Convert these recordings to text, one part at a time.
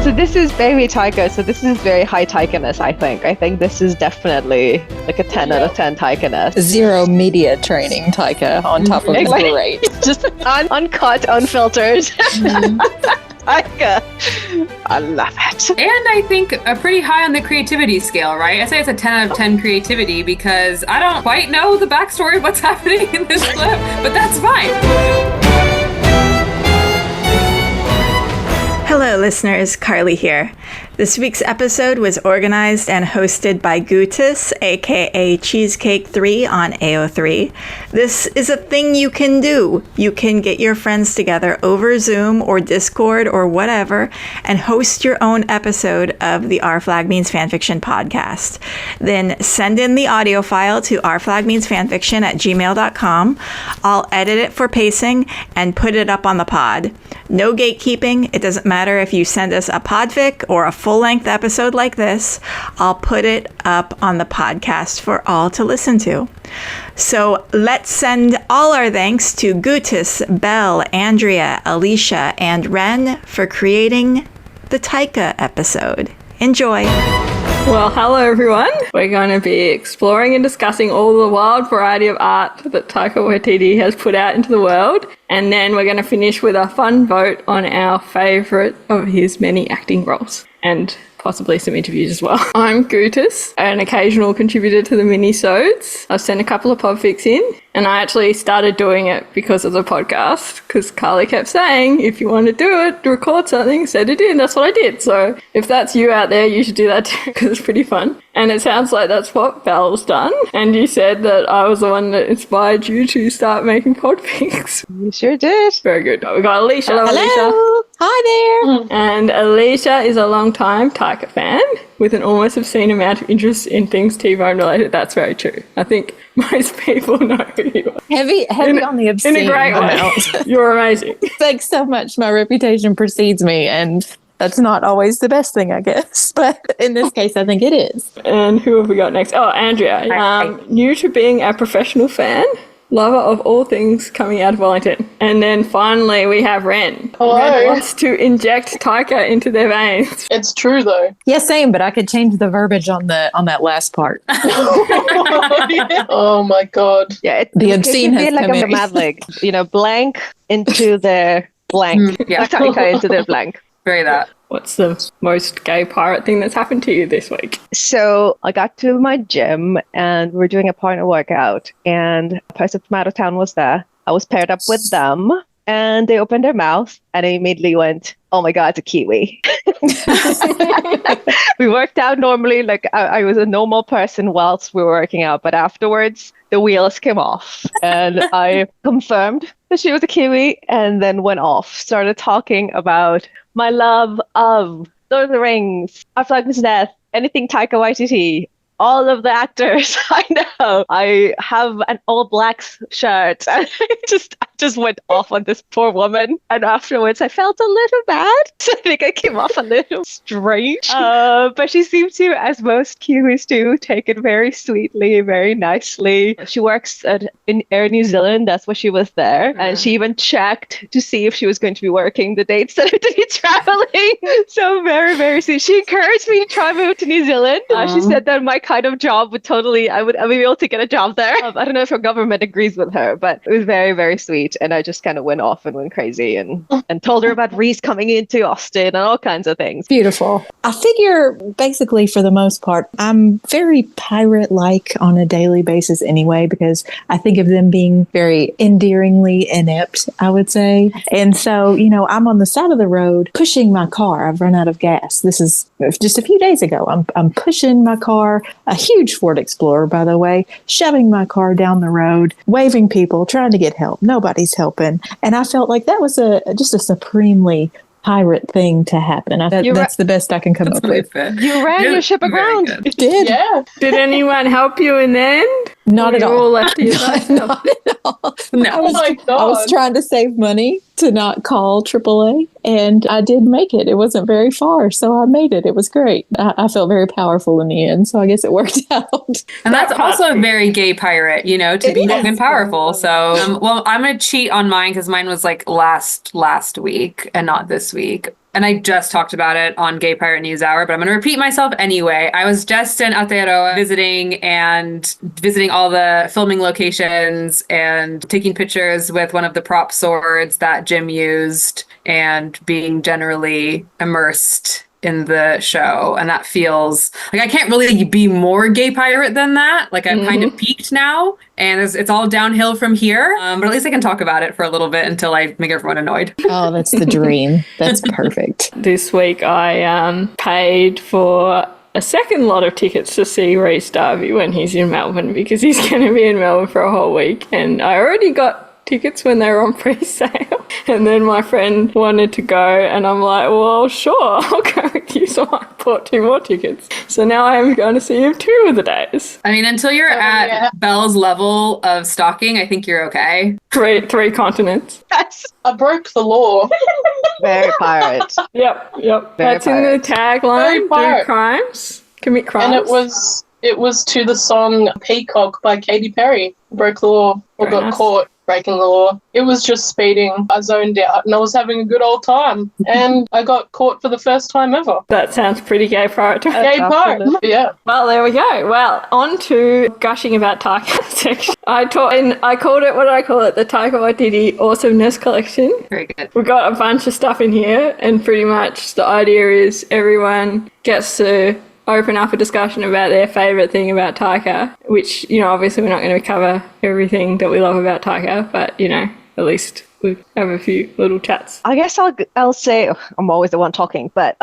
So this is Baby Taika, so this is very high Taika-ness, I think. I think this is definitely like a 10 out of 10 Taika-ness. Zero media training Taika on top of Exactly. great. Just uncut, unfiltered. Taika. I love it. And I think a pretty high on the creativity scale, right? I say it's a 10 out of 10 creativity because I don't quite know the backstory of what's happening in this clip, but that's fine. Hello, listeners. Carly here. This week's episode was organized and hosted by Gutis, aka Cheesecake3 on AO3. This is a thing you can do. You can get your friends together over Zoom or Discord or whatever and host your own episode of the Our Flag Means Fanfiction podcast. Then send in the audio file to ourflagmeansfanfiction@gmail.com. I'll edit it for pacing and put it up on the pod. No gatekeeping. It doesn't matter if you send us a podfic or a full-length episode like this. I'll put it up on the podcast for all to listen to. So let's send all our thanks to Gutis, Belle, Andrea, Alicia, and Ren for creating the Taika episode. Enjoy. Well, hello everyone. We're going to be exploring and discussing all the wild variety of art that Taika Waititi has put out into the world. And then we're going to finish with a fun vote on our favourite of his many acting roles. And possibly some interviews as well. I'm Gutis, an occasional contributor to the mini-sodes. I've sent a couple of podfics in, and I actually started doing it because of the podcast, because Carly kept saying, if you want to do it, record something, send it in. That's what I did. So if that's you out there, you should do that too, because it's pretty fun. And it sounds like that's what Belle's done. And you said that I was the one that inspired you to start making podfics. You sure did. Very good. We got Alicia. Hello, Hello. Alicia. Hi there. And Alicia is a long-time Taika fan with an almost obscene amount of interest in things T-Bone related. That's very true. I think most people know who you are. Heavy on the obscene In a great way. You're amazing. Thanks so much. My reputation precedes me, and that's not always the best thing, I guess. But in this case, I think it is. And who have we got next? Oh, Andrea. New to being a professional fan, lover of all things coming out of Wellington. And then finally we have Ren. Hello. Ren wants to inject Taika into their veins. It's true though. Yeah, same, but I could change the verbiage on that last part. Oh my god. Yeah, The obscene it has like come a in. mad leg. Blank into their blank. Yeah. Taika into their blank. Very that. What's the most gay pirate thing that's happened to you this week? So I got to my gym and we're doing a partner workout and a person from out of town was there. I was paired up with them and they opened their mouth and I immediately went, oh my God, it's a kiwi. We worked out normally, like I was a normal person whilst we were working out, but afterwards the wheels came off and I confirmed that she was a kiwi and then went off, started talking about my love of Lord of the Rings, Our Flag Means Death, anything Taika Waititi, all of the actors I know. I have an all black shirt. And I just went off on this poor woman. And afterwards, I felt a little bad. So I think I came off a little strange. But she seemed to, as most Kiwis do, take it very sweetly, very nicely. She works in Air New Zealand. That's why she was there. And she even checked to see if she was going to be working the dates that I would be traveling. So very, very sweet. She encouraged me to try move to New Zealand. She said that my kind of job would totally, I would be able to get a job there. I don't know if her government agrees with her, but it was very, very sweet. And I just kind of went off and went crazy and told her about Reese coming into Austin and all kinds of things. Beautiful. I figure basically for the most part, I'm very pirate-like on a daily basis anyway, because I think of them being very endearingly inept, I would say. And so, I'm on the side of the road pushing my car. I've run out of gas. This is just a few days ago. I'm pushing my car, a huge Ford Explorer, by the way, shoving my car down the road, waving people, trying to get help. Nobody's helping. And I felt like that was just a supremely pirate thing to happen. That's the best I can come up with. You ran your ship aground. It did. Yeah. Did anyone help you in the end? Not at You all. all left to yourself? Not at all. No. Oh my god. I was trying to save money to not call AAA, and I did make it. It wasn't very far, so I made it. It was great. I felt very powerful in the end, so I guess it worked out. And that's also a very gay pirate, to It be is. young and powerful. So, well, I'm going to cheat on mine because mine was like last week and not this week. and I just talked about it on Gay Pirate News Hour, but I'm going to repeat myself anyway. I was just in Aotearoa visiting all the filming locations and taking pictures with one of the prop swords that Jim used and being generally immersed in the show. And that feels like I can't really be more gay pirate than that. Like I've kind of peaked now and it's all downhill from here. But at least I can talk about it for a little bit until I make everyone annoyed. Oh, that's the dream. That's perfect. This week I paid for a second lot of tickets to see Rhys Darby when he's in Melbourne, because he's going to be in Melbourne for a whole week. And I already got tickets when they were on pre-sale, and then my friend wanted to go and I'm like, well, sure, I'll go with you. So I bought 2 more tickets, so now I am going to see him 2 of the days. I mean, until you're at Belle's level of stalking, I think you're okay. Three continents. Yes. I broke the law. Very pirate. Yep. Very That's pirate. in the tagline. Do crimes, commit crimes. And it was to the song Peacock by Katy Perry. Broke the law, or Very got nice. caught breaking the law. It was just speeding. I zoned out and I was having a good old time. And I got caught for the first time ever. That sounds pretty gay pirate. Gay pirate. Yeah. Well, there we go. Well, on to gushing about Taika section. I called it, what did I call it? The Taika Waititi Awesomeness Collection. Very good. We've got a bunch of stuff in here, and pretty much the idea is everyone gets to open up a discussion about their favourite thing about Taika, which, obviously we're not going to cover everything that we love about Taika, but, at least we have a few little chats. I guess I'll say I'm always the one talking, but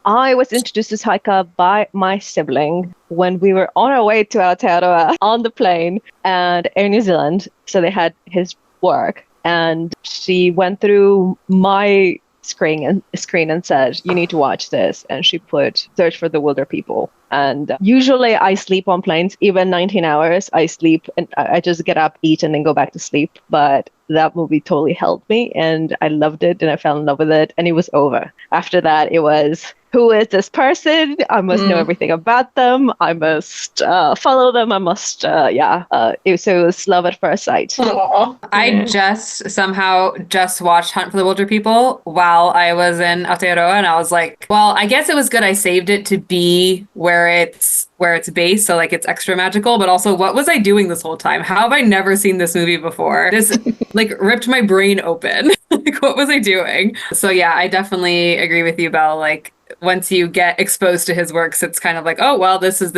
I was introduced to Taika by my sibling when we were on our way to Aotearoa on the plane and Air New Zealand. So they had his work, and she went through my screen and said, you need to watch this. And she put Search for the Wilder People. And usually I sleep on planes, even 19 hours. I sleep and I just get up, eat, and then go back to sleep. But that movie totally helped me, and I loved it, and I fell in love with it, and it was over. After that, it was, who is this person? I must know everything about them. I must follow them. I must, so it was love at first sight. Aww. I somehow watched Hunt for the Wilder People while I was in Aotearoa, and I was like, well, I guess it was good I saved it to be where it's based, so like it's extra magical, but also what was I doing this whole time? How have I never seen this movie before? This like ripped my brain open. Like, what was I doing? So yeah, I definitely agree with you, Belle. Like, once you get exposed to his works, it's kind of like, oh well, this is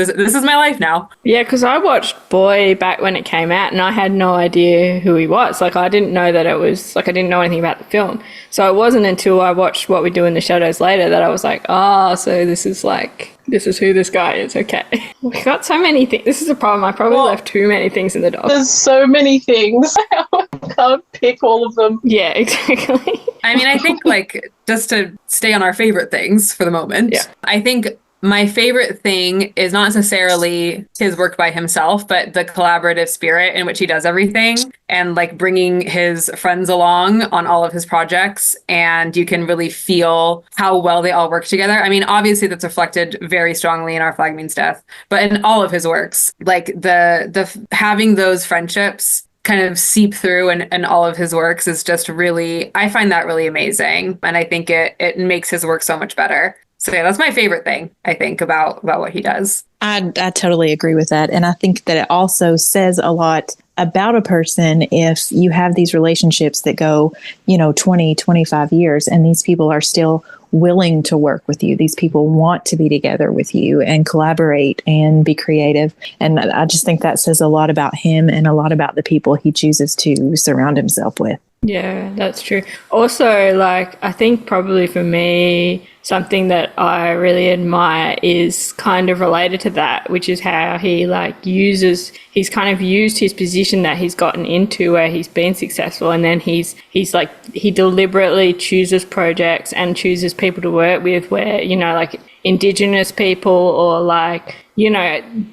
my life now. Yeah, because I watched Boy back when it came out, and I had no idea who he was. Like, I didn't know that it was, like, I didn't know anything about the film. So it wasn't until I watched What We Do in the Shadows later that I was like, so this is who this guy is. Okay. We've got so many things. This is a problem. I probably left too many things in the doc. There's so many things. I can't pick all of them. Yeah, exactly. I mean, I think, like, just to stay on our favorite things for the moment, I think my favorite thing is not necessarily his work by himself, but the collaborative spirit in which he does everything, and like bringing his friends along on all of his projects. And you can really feel how well they all work together. I mean, obviously that's reflected very strongly in Our Flag Means Death, but in all of his works, like the having those friendships kind of seep through and all of his works is just really, I find that really amazing. And I think it makes his work so much better. So yeah, that's my favorite thing, I think, about what he does. I totally agree with that. And I think that it also says a lot about a person if you have these relationships that go, 20, 25 years, and these people are still willing to work with you. These people want to be together with you and collaborate and be creative. And I just think that says a lot about him and a lot about the people he chooses to surround himself with. Yeah, that's true. Also, like, I think probably for me, something that I really admire is kind of related to that, which is how he he's kind of used his position that he's gotten into where he's been successful, and then he's like, he deliberately chooses projects and chooses people to work with where, like Indigenous people or like,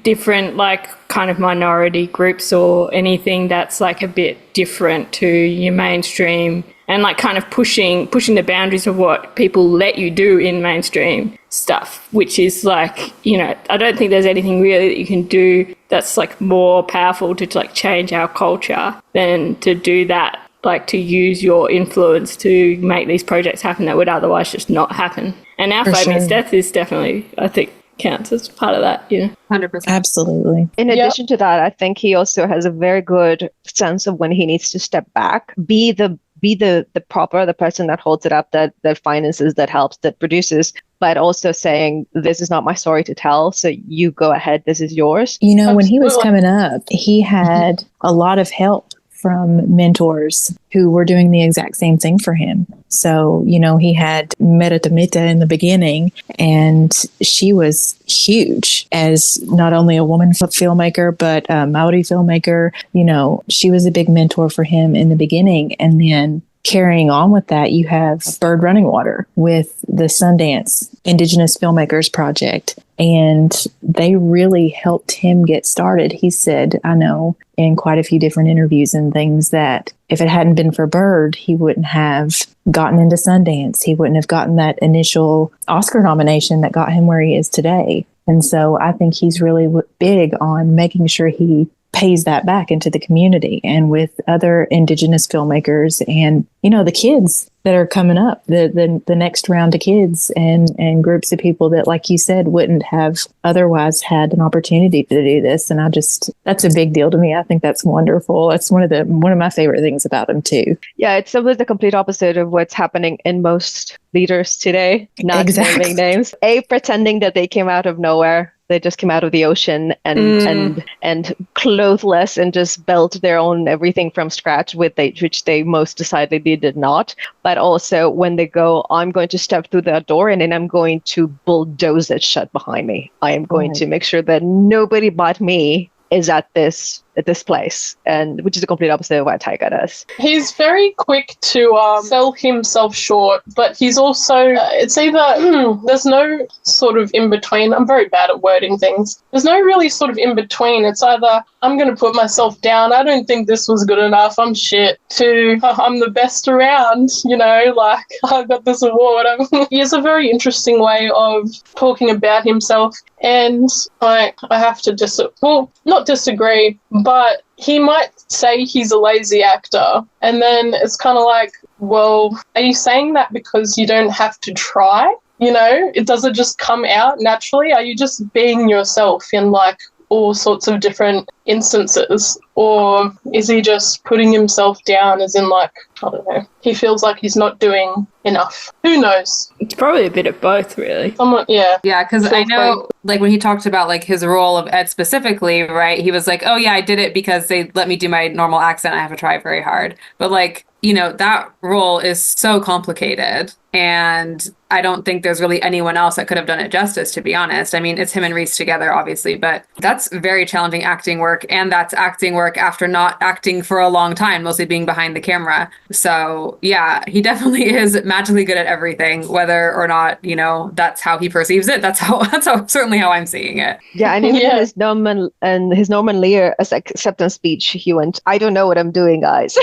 different like kind of minority groups or anything that's like a bit different to your mainstream, and like kind of pushing the boundaries of what people let you do in mainstream stuff, which is like, I don't think there's anything really that you can do that's like more powerful to like change our culture than to do that like to use your influence to make these projects happen that would otherwise just not happen. And Our Five Minutes Death is definitely, I think, counts as part of that, 100%. Absolutely. In addition to that, I think he also has a very good sense of when he needs to step back, be the person that holds it up, that finances, that helps, that produces, but also saying, this is not my story to tell, so you go ahead, this is yours. When he was coming up, he had a lot of help from mentors who were doing the exact same thing for him. So, he had Meritamita in the beginning, and she was huge as not only a woman filmmaker, but a Maori filmmaker. She was a big mentor for him in the beginning. And then carrying on with that, you have Bird Running Water with the Sundance Indigenous Filmmakers Project. And they really helped him get started. He said, I know in quite a few different interviews and things, that if it hadn't been for Bird, he wouldn't have gotten into Sundance. He wouldn't have gotten that initial Oscar nomination that got him where he is today. And so I think he's really big on making sure he pays that back into the community and with other Indigenous filmmakers and, the kids that are coming up, the next round of kids and groups of people that, like you said, wouldn't have otherwise had an opportunity to do this. And that's a big deal to me. I think that's wonderful. That's one of my favorite things about him too. Yeah, it's almost the complete opposite of what's happening in most leaders today. Not naming names. Pretending that they came out of nowhere. They just came out of the ocean and clothless and just built their own everything from scratch, which they most decidedly did not. But also when they go, I'm going to step through that door and then I'm going to bulldoze it shut behind me. I am going to make sure that nobody but me is at this place, and which is the complete opposite of what Taika does. He's very quick to sell himself short, but he's also, it's either, there's no sort of in-between. I'm very bad at wording things. There's no really sort of in-between. It's either, I'm going to put myself down, I don't think this was good enough, I'm shit, to I'm the best around, like, I got this award. He has a very interesting way of talking about himself, and I have to not disagree, but he might say he's a lazy actor, and then it's kind of like, well, are you saying that because you don't have to try? It doesn't just come out naturally? Are you just being yourself in like all sorts of different instances? Or is he just putting himself down as in like, I don't know, he feels like he's not doing enough? Who knows? It's probably a bit of both, really. Yeah, because I know, like, when he talked about like his role of Ed specifically, right, he was like, oh yeah, I did it because they let me do my normal accent, I have to try very hard. But like, that role is so complicated, and I don't think there's really anyone else that could have done it justice, to be honest. I mean, it's him and Reese together, obviously, but that's very challenging acting work, and that's acting work after not acting for a long time, mostly being behind the camera. So yeah, he definitely is magically good at everything, whether or not, that's how he perceives it. That's certainly how I'm seeing it. Yeah, and even in his Norman Lear acceptance speech, he went, I don't know what I'm doing, guys.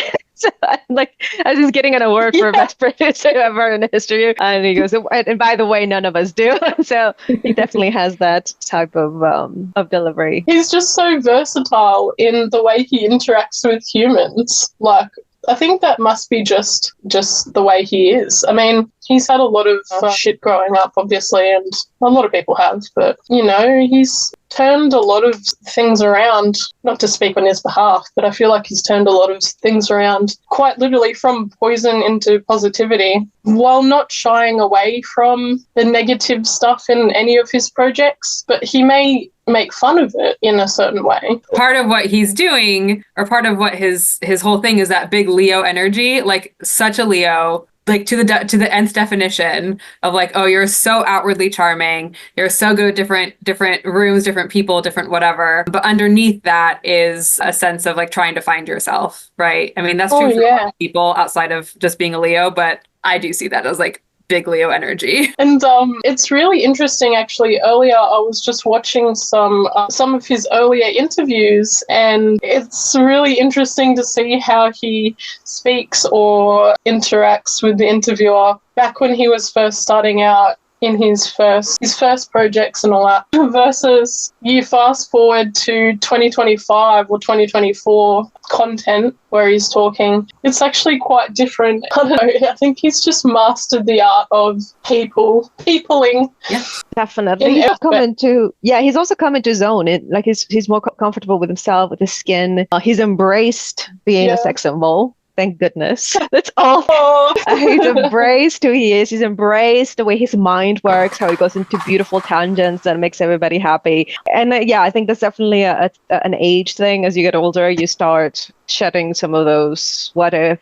Like, as he's getting an award for best producer ever in history, and he goes, and by the way, none of us do. So he definitely has that type of delivery. He's just so versatile in the way he interacts with humans. Like, I think that must be just the way he is. I mean, he's had a lot of shit growing up, obviously, and a lot of people have, but, he's turned a lot of things around, not to speak on his behalf, but I feel like he's turned a lot of things around quite literally from poison into positivity, while not shying away from the negative stuff in any of his projects, but he may make fun of it in a certain way. Part of what he's doing, or part of what his whole thing is that big Leo energy, like such a Leo, like to the nth definition of like, oh, you're so outwardly charming, you're so good at different rooms, different people, different whatever, but underneath that is a sense of like trying to find yourself, right? I mean, that's true for a lot of people outside of just being a Leo, but I do see that as like big Leo energy. And it's really interesting, actually. Earlier, I was just watching some of his earlier interviews, and it's really interesting to see how he speaks or interacts with the interviewer. Back when he was first starting out, in his first projects and all that versus you fast forward to 2025 or 2024 content where he's talking, it's actually quite different. I don't know, I think he's just mastered the art of peopling. Yeah, definitely. He's also come into his own. Like he's more comfortable with himself, with his skin. He's embraced being a sex symbol. Thank goodness. That's all. He's embraced who he is. He's embraced the way his mind works, how he goes into beautiful tangents that makes everybody happy. And I think that's definitely an age thing. As you get older, you start shedding some of those what if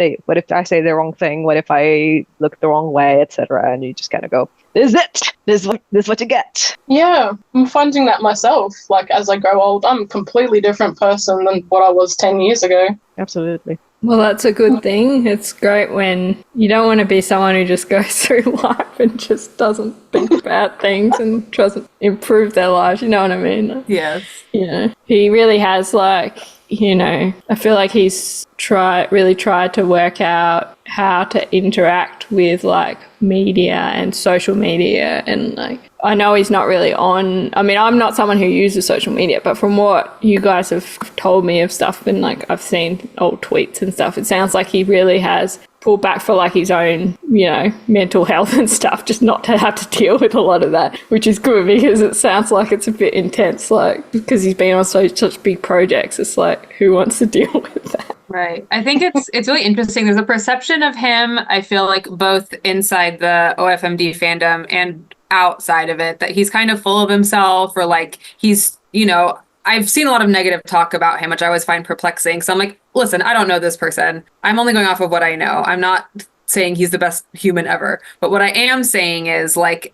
I say the wrong thing? What if I look the wrong way, etc. And you just kind of go, this is it. This is what you get. Yeah, I'm finding that myself. Like, as I grow old, I'm a completely different person than what I was 10 years ago. Absolutely. Well, that's a good thing. It's great when you don't want to be someone who just goes through life and just doesn't think about things and doesn't improve their lives. You know what I mean? Yes. You know, he really has, like, you know, I feel like he's really tried to work out how to interact with, like, media and social media. And, like, I know he's not really on, I mean, I'm not someone who uses social media, but from what you guys have told me of stuff and, like, I've seen old tweets and stuff, it sounds like he really has pulled back for, like, his own, you know, mental health and stuff, just not to have to deal with a lot of that, which is good because it sounds like it's a bit intense, like, because he's been on such big projects. It's like, who wants to deal with that? Right. I think it's really interesting. There's a perception of him, I feel like, both inside the OFMD fandom and outside of it, that he's kind of full of himself, or like he's, you know, I've seen a lot of negative talk about him, which I always find perplexing. So I'm like, listen, I don't know this person. I'm only going off of what I know. I'm not saying he's the best human ever. But what I am saying is, like,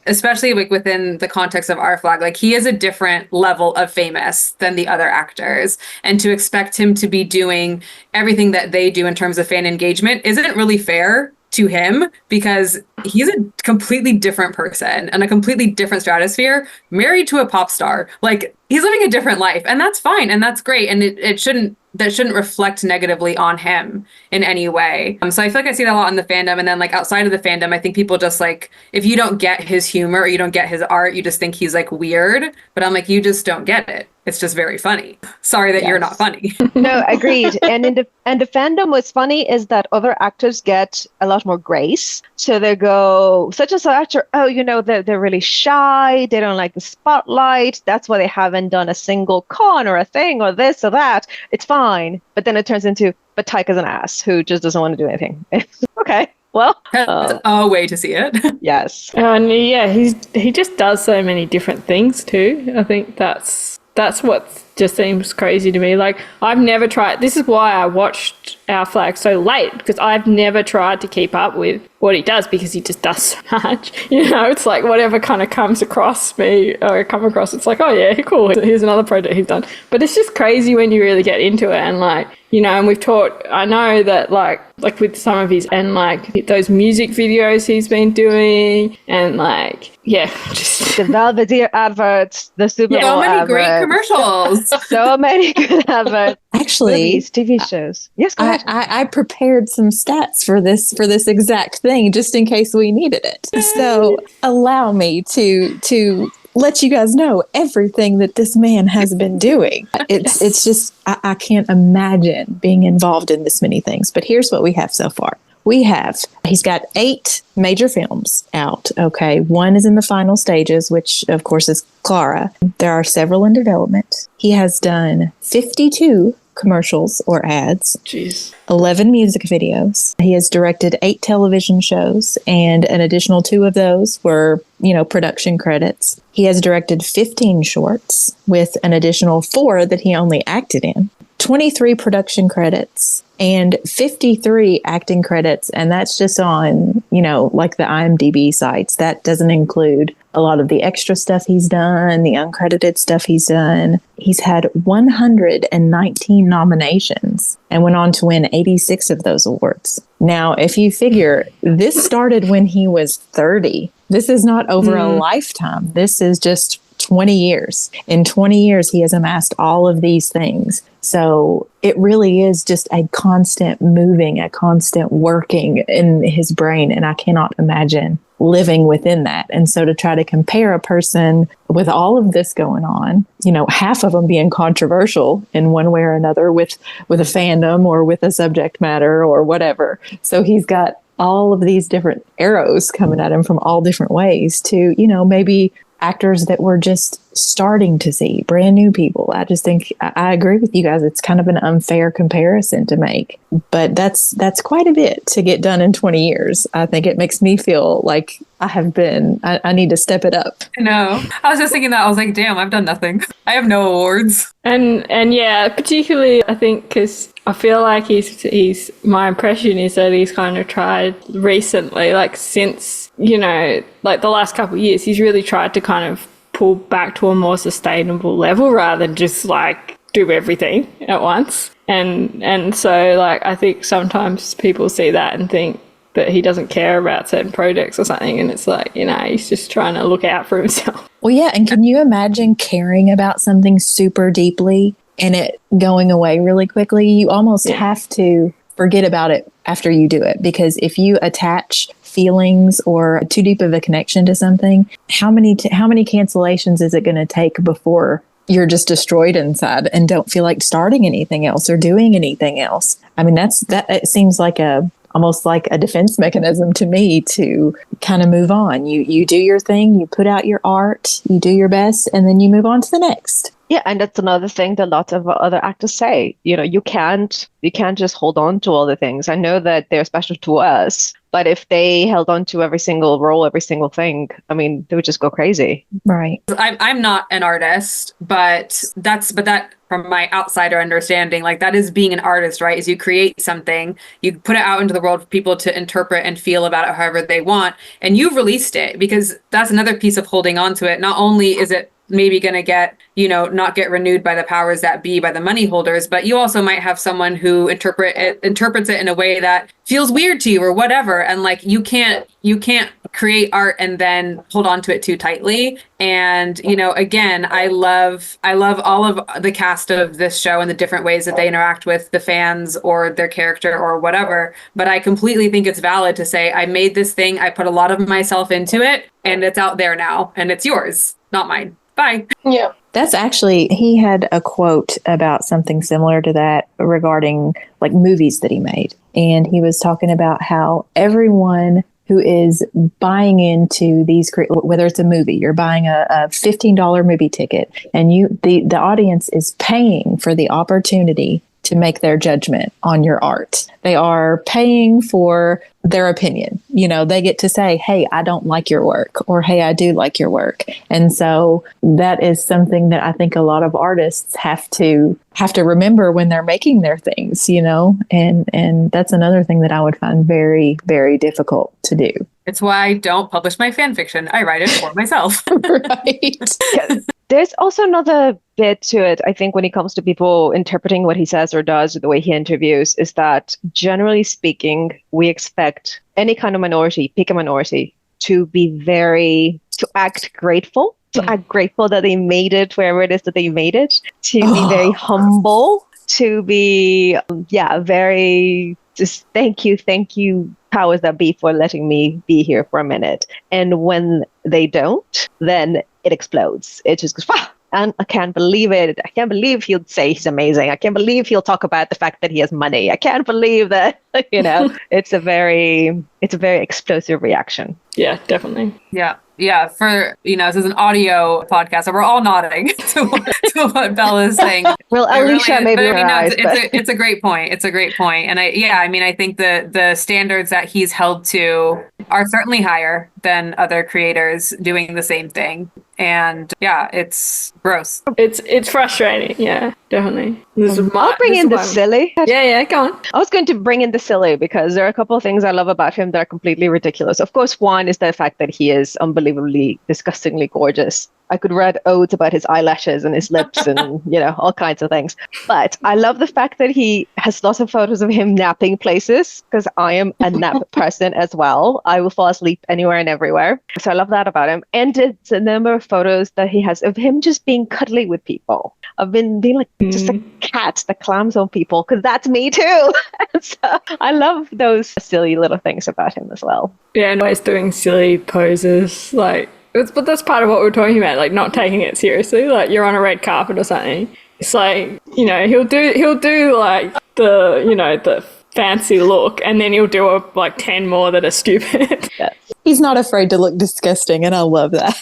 especially like within the context of our flag, like, he is a different level of famous than the other actors. And to expect him to be doing everything that they do in terms of fan engagement isn't really fair to him, because he's a completely different person and a completely different stratosphere, married to a pop star. Like, he's living a different life, and that's fine and that's great, and that shouldn't reflect negatively on him in any way. So I feel like I see that a lot in the fandom, and then, like, outside of the fandom, I think people just, like, if you don't get his humor or you don't get his art, you just think he's, like, weird. But I'm like, you just don't get it. It's just very funny. Sorry that you're not funny. No, agreed. And the fandom, what's funny is that other actors get a lot more grace. So they go, such and such actor, oh, you know, they're really shy. They don't like the spotlight. That's why they haven't done a single con or a thing or this or that. It's fine. But then it turns into, but Taika's an ass who just doesn't want to do anything. Okay. Well, that's a way to see it. Yes. And yeah, he just does so many different things too. I think that's what just seems crazy to me. Like, I've never tried, this is why I watched Our Flag so late, because I've never tried to keep up with what he does, because he just does so much. You know, it's like whatever kind of comes across me or I come across, it's like, oh yeah, cool, here's another project he's done. But it's just crazy when you really get into it, and, like, you know, and we've talked, I know that like with some of his, and like those music videos he's been doing, and like, yeah, just the Belvedere adverts, the Super Bowl so many adverts. great commercials. So many good adverts. Actually, movies, TV shows. Yes, go ahead. I prepared some stats for this exact thing, just in case we needed it. So allow me to let you guys know everything that this man has been doing. It's just, I can't imagine being involved in this many things. But here's what we have so far. He's got 8 major films out. Okay. 1 is in the final stages, which of course is Clara. There are several in development. He has done 52 commercials or ads. jeez. 11 music videos. He has directed 8 television shows, and an additional 2 of those were, you know, production credits. He has directed 15 shorts, with an additional 4 that he only acted in. 23 production credits and 53 acting credits, and that's just on, you know, like the IMDb sites. That doesn't include a lot of the extra stuff he's done, the uncredited stuff he's done. He's had 119 nominations and went on to win 86 of those awards. Now, if you figure, this started when he was 30. This is not over a lifetime. This is just 20 years. In 20 years, he has amassed all of these things. So it really is just a constant moving, a constant working in his brain. And I cannot imagine living within that. And so to try to compare a person with all of this going on, half of them being controversial in one way or another with a fandom or with a subject matter or whatever. So he's got all of these different arrows coming at him from all different ways to, maybe actors that we're just starting to see, brand new people. I just think I agree with you guys. It's kind of an unfair comparison to make, but that's quite a bit to get done in 20 years. I think it makes me feel like I need to step it up. No, I was just thinking that. I was like, damn, I've done nothing. I have no awards. And yeah, particularly I think because I feel like he's my impression is that he's kind of tried recently, like since, like the last couple of years, he's really tried to kind of pull back to a more sustainable level rather than just like do everything at once. And so like I think sometimes people see that and think that he doesn't care about certain projects or something, and it's like, he's just trying to look out for himself. Well, yeah, and can you imagine caring about something super deeply and it going away really quickly? You almost have to forget about it after you do it, because if you attach feelings or too deep of a connection to something, how many cancellations is it going to take before you're just destroyed inside and don't feel like starting anything else or doing anything else? I mean, it seems like almost like a defense mechanism to me to kind of move on. You do your thing, you put out your art, you do your best, and then you move on to the next. Yeah, and that's another thing that lots of other actors say. You can't just hold on to all the things. I know that they're special to us, but if they held on to every single role, every single thing, I mean, they would just go crazy. Right. I'm not an artist, but that from my outsider understanding, like that is being an artist, right? Is you create something, you put it out into the world for people to interpret and feel about it however they want, and you've released it, because that's another piece of holding on to it. Not only is it maybe going to get, not get renewed by the powers that be, by the money holders, but you also might have someone who interprets it in a way that feels weird to you or whatever. And like, you can't create art and then hold on to it too tightly. And, again, I love all of the cast of this show and the different ways that they interact with the fans or their character or whatever. But I completely think it's valid to say, I made this thing, I put a lot of myself into it, and it's out there now, and it's yours, not mine. Bye. Yeah. That's actually, he had a quote about something similar to that regarding like movies that he made. And he was talking about how everyone who is buying into these, whether it's a movie, you're buying a $15 movie ticket, and the audience is paying for the opportunity to make their judgment on your art. They are paying for their opinion. They get to say, hey, I don't like your work, or hey, I do like your work. And so that is something that I think a lot of artists have to remember when they're making their things, and that's another thing that I would find very, very difficult to do. It's why I don't publish my fan fiction. I write it for myself. Right. There's also another bit to it, I think, when it comes to people interpreting what he says or does, or the way he interviews, is that generally speaking, we expect any kind of minority, pick a minority, to act grateful, that they made it wherever it is that they made it, to be very humble, to be, very just thank you, powers that be, for letting me be here for a minute. And when they don't, then it explodes. It just goes, wow, and I can't believe it. I can't believe he'll say he's amazing. I can't believe he'll talk about the fact that he has money. I can't believe that, it's a very explosive reaction. Yeah, definitely. Yeah. Yeah, for, this is an audio podcast, so we're all nodding to what Bella is saying. Well, Alicia, really, maybe it's a great point. It's a great point. And I think the standards that he's held to are certainly higher than other creators doing the same thing. And it's gross. It's frustrating. Yeah, definitely. I'll bring in the silly. Yeah, go on. I was going to bring in the silly because there are a couple of things I love about him that are completely ridiculous. Of course, one is the fact that he is unbelievably, disgustingly gorgeous. I could write odes about his eyelashes and his lips and, all kinds of things. But I love the fact that he has lots of photos of him napping places, because I am a nap person as well. I will fall asleep anywhere and everywhere. So I love that about him. And it's a number of photos that he has of him just being cuddly with people, of being like just a cat that climbs on people, because that's me too. So I love those silly little things about him as well. Yeah, and always doing silly poses, like, but that's part of what we're talking about, like not taking it seriously. Like you're on a red carpet or something. It's like, you know, he'll do like the fancy look, and then he'll do like 10 more that are stupid. Yeah. He's not afraid to look disgusting, and I love that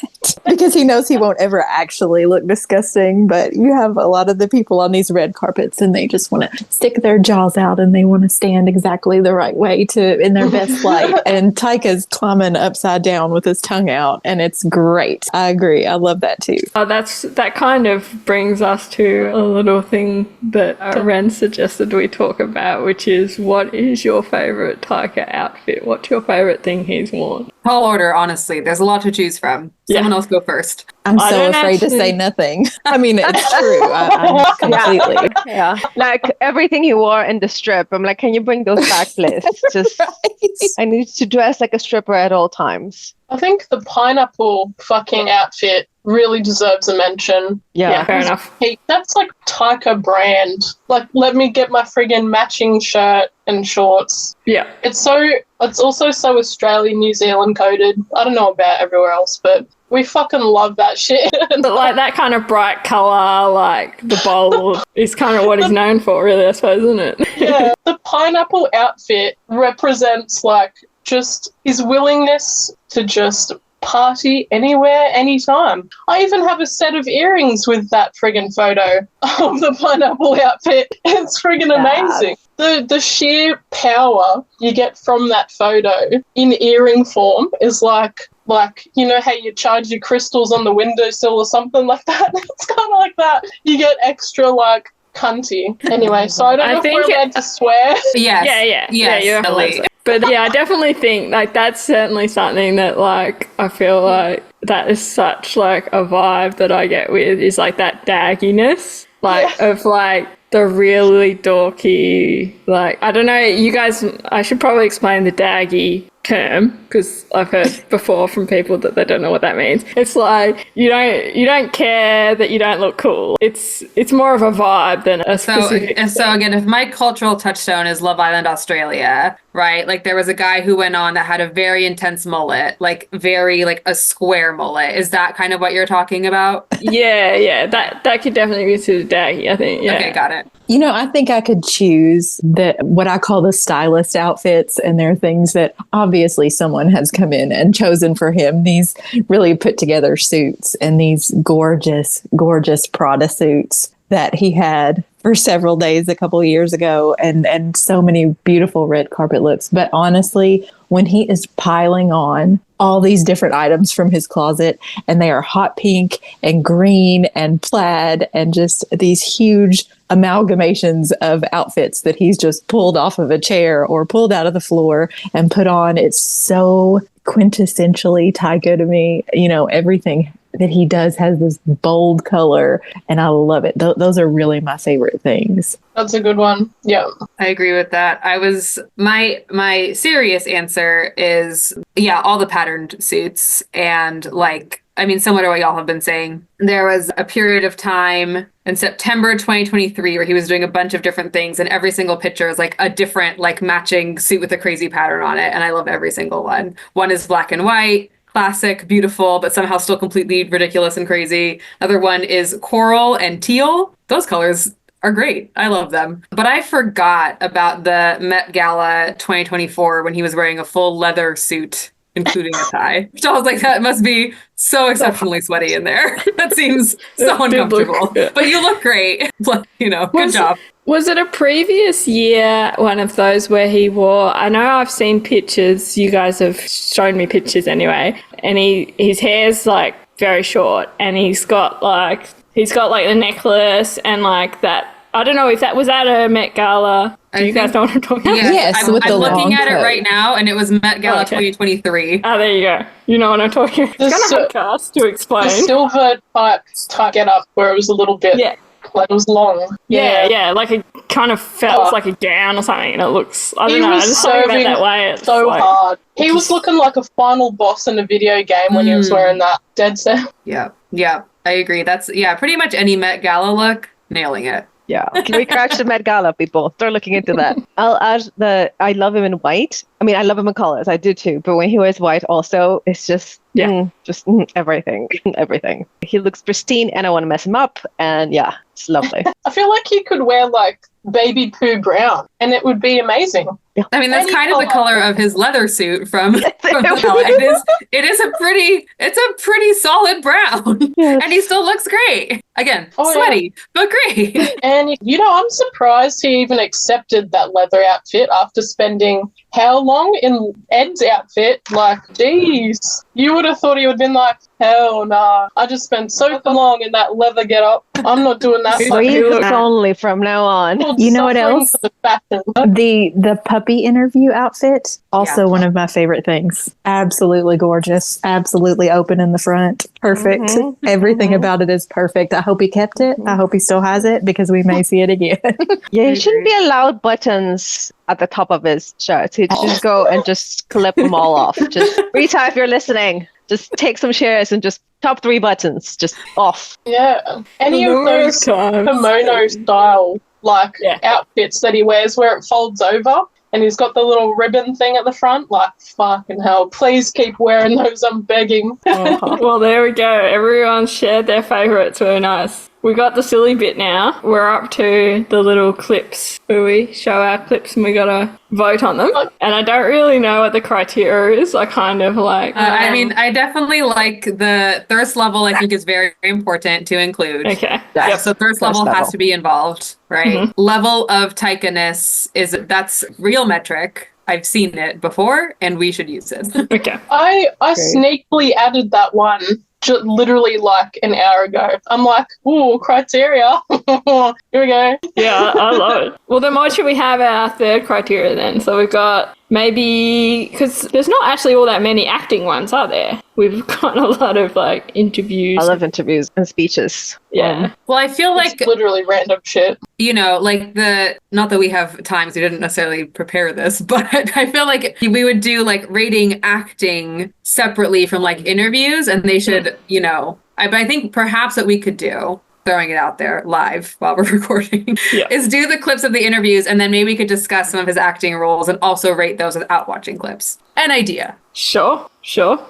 because he knows he won't ever actually look disgusting. But you have a lot of the people on these red carpets, and they just want to stick their jaws out, and they want to stand exactly the right way in their best light. And Taika's climbing upside down with his tongue out, and it's great. I agree. I love that too. That kind of brings us to a little thing that Ren suggested we talk about, which is, what is your favorite Taika outfit? What's your favorite thing he's worn? Tall order, honestly. There's a lot to choose from. Someone else go first. I'm so afraid to say nothing. I mean, it's true. I'm completely. Yeah. Like everything he wore in the strip, I'm like, can you bring those back, please? Just, right. I need to dress like a stripper at all times. I think the pineapple fucking outfit really deserves a mention. Yeah, fair enough. Hey, that's like Taika brand. Like, let me get my friggin' matching shirt and shorts. Yeah. It's also so Australian, New Zealand coded. I don't know about everywhere else, but we fucking love that shit. But like that kind of bright colour, like the bold, is kind of what he's known for, really, I suppose, isn't it? Yeah. The pineapple outfit represents like just his willingness to just party anywhere, anytime. I even have a set of earrings with that friggin' photo of the pineapple outfit. It's friggin' amazing. The sheer power you get from that photo in earring form is like, you know how you charge your crystals on the windowsill or something like that? It's kind of like that. You get extra, like, cunty. Anyway, so I don't know if we're allowed to swear. Yes. Yeah, you're allowed. But yeah, I definitely think like that's certainly something that like I feel like that is such like a vibe that I get with, is like that dagginess, like of like the really dorky, like, I don't know, you guys, I should probably explain the daggy term, because I've heard before from people that they don't know what that means. It's like you don't care that you don't look cool. It's more of a vibe than a specific thing. So again, if my cultural touchstone is Love Island Australia, right? Like there was a guy who went on that had a very intense mullet, like very like a square mullet. Is that kind of what you're talking about? Yeah. That could definitely be considered daggy, I think. Yeah. Okay, got it. You know, I think I could choose what I call the stylist outfits, and there are things that obviously someone has come in and chosen for him. These really put together suits and these gorgeous, gorgeous Prada suits that he had for several days a couple of years ago, and so many beautiful red carpet looks. But honestly, when he is piling on all these different items from his closet, and they are hot pink and green and plaid and just these huge amalgamations of outfits that he's just pulled off of a chair or pulled out of the floor and put on, it's so quintessentially Taika to me. You know, everything that he does has this bold color, and I love it. Those are really my favorite things. That's a good one. Yeah, I agree with that. My serious answer is, all the patterned suits, and like, I mean, similar to what y'all have been saying, there was a period of time in September 2023 where he was doing a bunch of different things, and every single picture is like a different, like, matching suit with a crazy pattern on it, and I love every single one. One is black and white, classic, beautiful, but somehow still completely ridiculous and crazy. Another one is coral and teal. Those colors are great. I love them. But I forgot about the Met Gala 2024 when he was wearing a full leather suit, including a tie. So I was like, that must be so exceptionally sweaty in there. That seems so uncomfortable. But you look great. Good job. Was it a previous year, one of those where he wore, I know I've seen pictures, you guys have shown me pictures anyway, and his hair's like very short, and he's got like the necklace and like that. I don't know if that was at a Met Gala. Do you guys know what I'm talking about? Yes, I'm looking at it right now, and it was Met Gala 2023. Oh, there you go. You know what I'm talking about. It's kind of hard to explain. The silver type get up where it was a little bit... Yeah. Like it was long. Yeah, like it kind of felt like a gown or something, and it looks, I don't know, I just saw it that way. It's so like, hard. He was looking like a final boss in a video game when he was wearing that dead set. Yeah, I agree. That's, pretty much any Met Gala look nailing it. Yeah. We crashed the Met Gala, people. Start looking into that. I'll add I love him in white. I mean, I love him in colors. I do too. But when he wears white also, it's just, everything. Everything. He looks pristine and I want to mess him up. And yeah, it's lovely. I feel like he could wear like baby poo brown and it would be amazing. I mean, that's Any kind of the color of his leather suit from the Bella. It is a pretty solid brown. Yes. And he still looks great. Again, sweaty, but great. And I'm surprised he even accepted that leather outfit after spending how long in Ed's outfit? Like, geez. You would have thought he would have been like, hell nah. I just spent so long in that leather getup. I'm not doing that. Sleeves only from now on. You know what else? The fashion. The puppy interview outfit, also one of my favorite things. Absolutely gorgeous. Absolutely open in the front. Perfect. Everything about it is perfect. I hope he kept it. I hope he still has it because we may see it again. Yeah, he shouldn't be allowed buttons at the top of his shirt. He'd just go and just clip them all off. Just, Rita, if you're listening, just take some shares and just top 3 buttons, just off. Yeah. Any of those kimono style outfits that he wears where it folds over and he's got the little ribbon thing at the front, like, fucking hell, please keep wearing those, I'm begging. Well, there we go. Everyone shared their favourites. Very nice. We got the silly bit now. We're up to the little clips where we show our clips and we got to vote on them. And I don't really know what the criteria is. I kind of like... I mean, I definitely like the thirst level. I think is very important to include. Okay. Yeah, so thirst level has to be involved, right? Level of Taika-ness that's real metric. I've seen it before and we should use it. Okay. I sneakily added that one literally like an hour ago. I'm like, ooh, criteria. Here we go. Yeah, I love it. Well, then why should we have our third criteria then? So we've got maybe, because there's not actually all that many acting ones, are there? We've got a lot of like interviews. I love interviews and speeches. Yeah. Well, I feel like it's literally random shit. Like not that we have times, we didn't necessarily prepare this, but I feel like we would do like rating acting separately from like interviews and they should, I think perhaps what we could do, throwing it out there live while we're recording, is do the clips of the interviews and then maybe we could discuss some of his acting roles and also rate those without watching clips. An idea. Sure.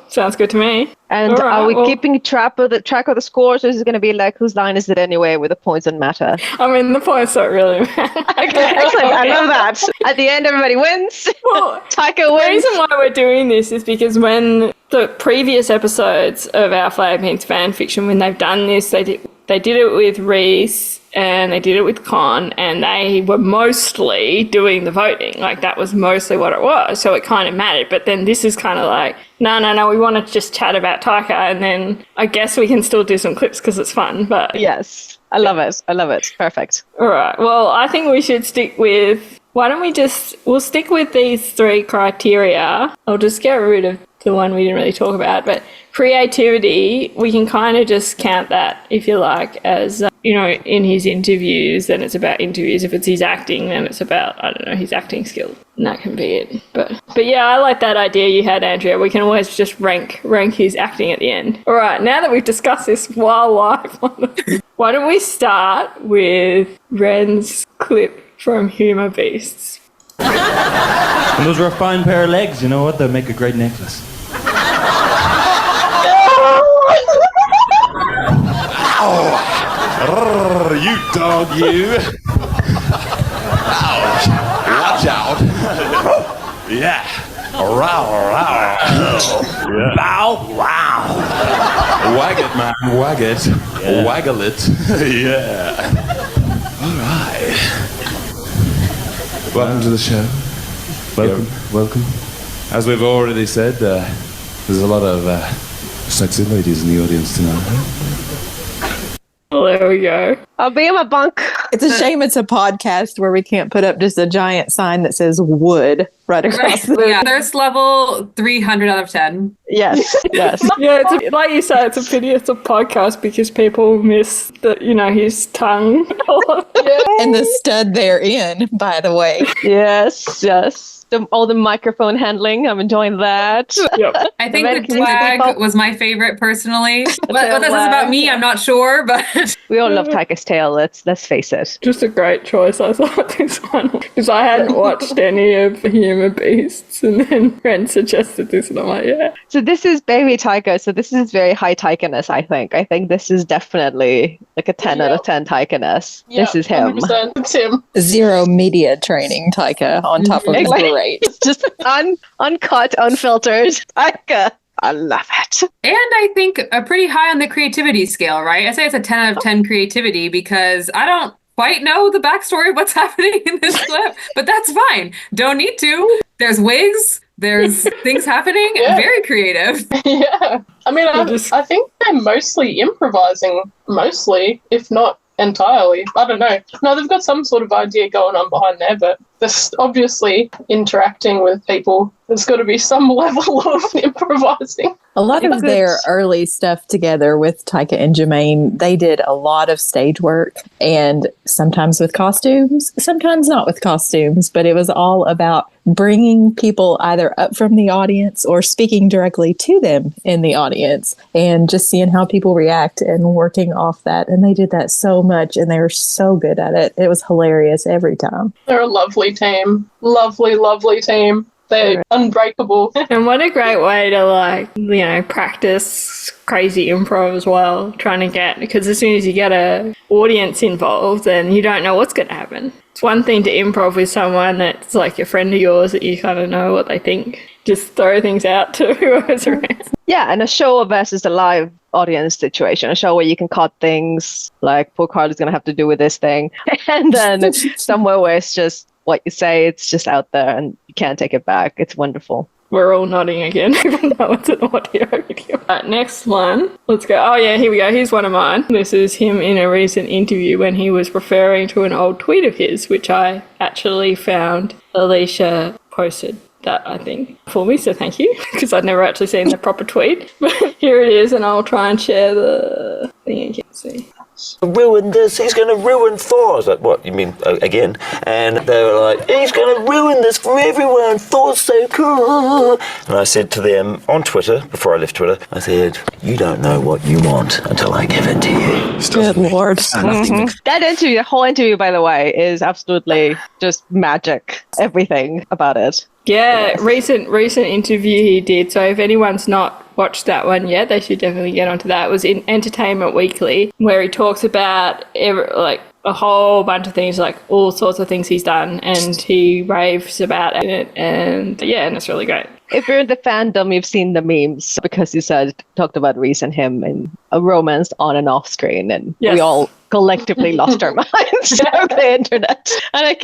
Sounds good to me. And are we keeping track of the scores, or is it going to be like whose line is it anyway, where the points don't matter? I mean, the points don't really matter. Okay, excellent. I love that. At the end, everybody wins. Well, Taika wins. The reason why we're doing this is because when the previous episodes of our Flag Means Fan Fiction, when they've done this, they did it with Reese and they did it with Con, and they were mostly doing the voting. Like, that was mostly what it was, so it kind of mattered. But then this is kind of like, no, we want to just chat about Taika, and then I guess we can still do some clips because it's fun. But yes, I love it. Perfect. All right. Well, I think we should stick with, we'll stick with these 3 criteria. I'll just get rid of the one we didn't really talk about, but creativity, we can kind of just count that, if you like, as, in his interviews, then it's about interviews. If it's his acting, then it's about, I don't know, his acting skills. And that can be it. But yeah, I like that idea you had, Andrea. We can always just rank his acting at the end. All right, now that we've discussed this while live, why don't we start with Ren's clip from Humour Beasts? And those are a fine pair of legs, you know what? They'll make a great necklace. Ow! You dog, you! Ouch! Watch out! Yeah! Row! Bow! Wow! Wag it, man! Wag it! Yeah. Waggle it! Yeah! Alright. Welcome to the show. Welcome. As we've already said, there's a lot of sexy ladies in the audience tonight. Well, there we go. I'll be in my bunk. It's a shame it's a podcast where we can't put up just a giant sign that says wood right across the... Yeah, thirst level 300 out of 10. Yes. Yeah, like you said, it's a pity it's a podcast because people miss his tongue. And the stud therein, by the way. Yes. All the microphone handling, I'm enjoying that. Yep. I think the swag was my favorite personally. What that says about me, I'm not sure, but we all love Taika's tale. Let's face it. Just a great choice, I thought, this one. Because I hadn't watched any of Human Beasts, and then Ren suggested this, and I'm like, yeah. So this is Baby Taika. So this is very high Taika-ness, I think. I think this is definitely like a 10 out of 10 Taika-ness. This is him. 100%. It's him. Zero media training, Taika, on top of his great. It's just uncut, unfiltered Taika. I love it. And I think a pretty high on the creativity scale, right? I say it's a 10 out of 10 creativity because I don't quite know the backstory of what's happening in this clip, but that's fine. Don't need to. There's wigs. There's things happening. Yeah. Very creative. Yeah. I mean, I think they're mostly improvising, if not entirely. I don't know. No, they've got some sort of idea going on behind there, but they're obviously interacting with people. There's got to be some level of improvising. A lot of their early stuff together with Taika and Jermaine, they did a lot of stage work, and sometimes with costumes, sometimes not with costumes, but it was all about bringing people either up from the audience or speaking directly to them in the audience and just seeing how people react and working off that. And they did that so much, and they were so good at it. It was hilarious every time. They're a lovely team. Lovely, lovely team. They're unbreakable. And what a great way to practice crazy improv as well, trying to get, because as soon as you get a audience involved, then you don't know what's going to happen. It's one thing to improv with someone that's like a friend of yours that you kind of know what they think. Just throw things out to whoever's around. Yeah, and a show versus a live audience situation, a show where you can cut things like poor Carl is going to have to do with this thing, and then somewhere where it's just what you say, it's just out there and you can't take it back. It's wonderful. We're all nodding again, even though it's an audio video. Right, next one. Let's go. Oh yeah, here we go. Here's one of mine. This is him in a recent interview when he was referring to an old tweet of his, which I actually found Alicia posted that, I think, for me, so thank you, because I'd never actually seen the proper tweet. But here it is, and I'll try and share the thing you can see. Ruin this, he's going to ruin Thor. I was like, what, you mean, again? And they were like, he's going to ruin this for everyone, Thor's so cool. And I said to them on Twitter, before I left Twitter, I said, you don't know what you want until I give it to you. Good Lord. That interview, the whole interview, by the way, is absolutely just magic. Everything about it. Yeah, recent interview he did. So if anyone's not watched that one yet, they should definitely get onto that. It was in Entertainment Weekly, where he talks about a whole bunch of things, like all sorts of things he's done, and he raves about it. And yeah, and it's really great. If you're in the fandom, you've seen the memes because he talked about Reese and him in a romance on and off screen, and we all collectively lost our minds over the internet. And I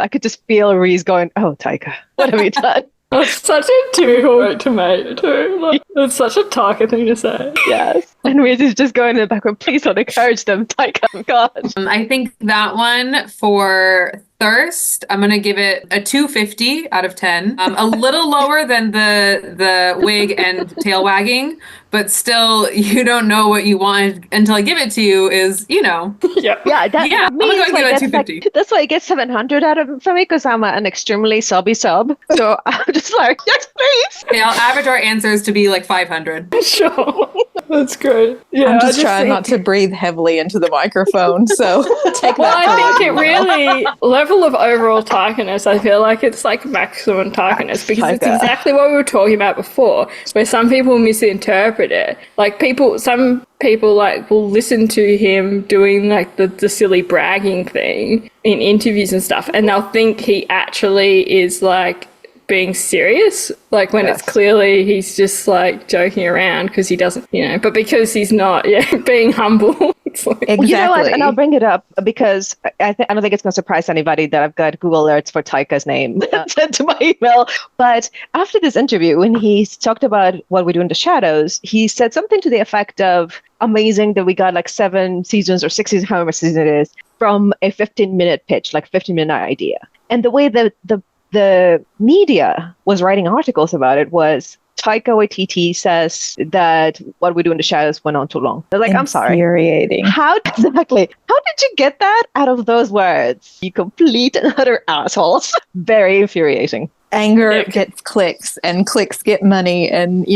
could just feel Reese going, "Oh, Taika, what have you done?" That's such a typical way to make too. Like, it's such a Taika thing to say. Yes. And Reese is just going in the background, please don't encourage them, Taika, God. I think that one for Thirst, I'm going to give it a 250 out of 10. A little lower than the wig and tail wagging, but still, you don't know what you want until I give it to you is, Yeah. Yeah, I'm going to go and give it a 250. That's why it gets 700 out of it for me, because I'm an extremely subby sub. So I'm just like, yes, please. Okay, I'll average our answers to be like 500. Sure. That's great. Yeah, I'm just trying not to breathe heavily into the microphone, so take that. Well, I think it really, level of overall Taika-ness, I feel like it's like maximum Taika-ness, because it's exactly what we were talking about before, where some people misinterpret it. Like some people like will listen to him doing like the silly bragging thing in interviews and stuff, and they'll think he actually is like being serious, like when it's clearly he's just like joking around because he doesn't, but because he's not, being humble. It's like, Exactly. You know what? And I'll bring it up because I don't think it's going to surprise anybody that I've got Google alerts for Taika's name sent to my email. But after this interview, when he talked about what we do in the shadows, he said something to the effect of, amazing that we got like 7 seasons or 6 seasons, however season it is, from a 15-minute pitch, like 15-minute idea. And the way that the media was writing articles about it was Taika Waititi says that what we do in the shadows went on too long. They're like, I'm sorry. Infuriating. How did you get that out of those words? You complete and utter assholes. Very infuriating. Anger gets clicks, and clicks get money, and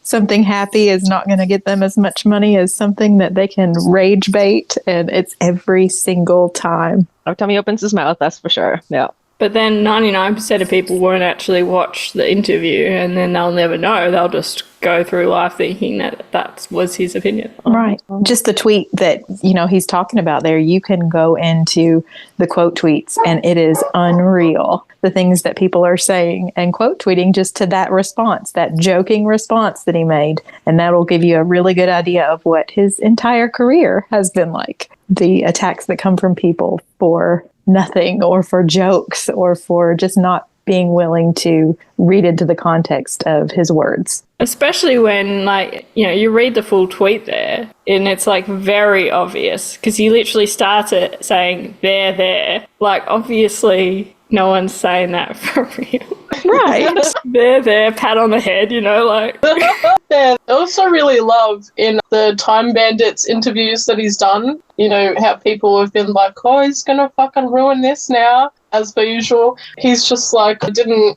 something happy is not going to get them as much money as something that they can rage bait, and it's every single time. Every time he opens his mouth, that's for sure. Yeah. But then 99% of people won't actually watch the interview, and then they'll never know. They'll just go through life thinking that was his opinion. Right. Just the tweet that, he's talking about there, you can go into the quote tweets and it is unreal. The things that people are saying and quote tweeting just to that response, that joking response that he made. And that'll give you a really good idea of what his entire career has been like. The attacks that come from people for nothing, or for jokes, or for just not being willing to read into the context of his words. Especially when, you read the full tweet there, and it's, very obvious, because he literally starts it saying, "They're there." Obviously, no one's saying that for real. Right. They're there, pat on the head, Yeah, I also really love in the Time Bandits interviews that he's done, how people have been like, oh, he's gonna fucking ruin this now, as per usual. He's just like, I didn't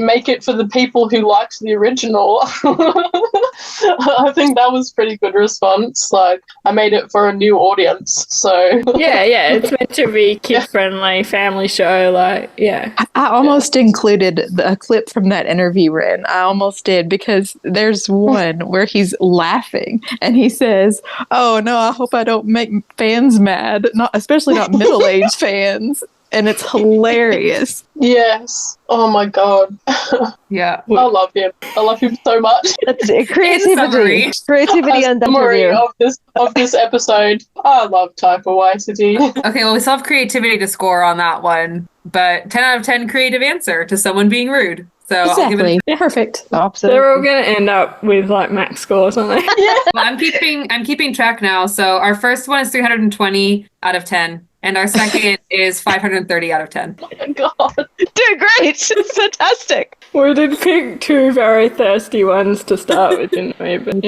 make it for the people who liked the original. I think that was pretty good response. I made it for a new audience, so. Yeah, it's meant to be kid-friendly, family show, yeah. I almost included a clip from that interview, Ren. I almost did, because there's one where he's laughing, and he says, oh, no, I hope I don't make fans mad, especially not middle-aged fans. And it's hilarious. Yes. Oh my god. Yeah. I love him. I love him so much. That's it. Creativity and summary of this episode. I love Taika Waititi. Okay, well, we still have creativity to score on that one, but 10 out of 10 creative answer to someone being rude. So exactly. I'll give it Perfect. Absolutely. They're all going to end up with max scores, aren't they? Yeah. I'm keeping track now. So our first one is 320 out of 10. And our second is 530 out of 10. Oh my god. Doing great. It's fantastic. We did pick two very thirsty ones to start with, didn't we? But,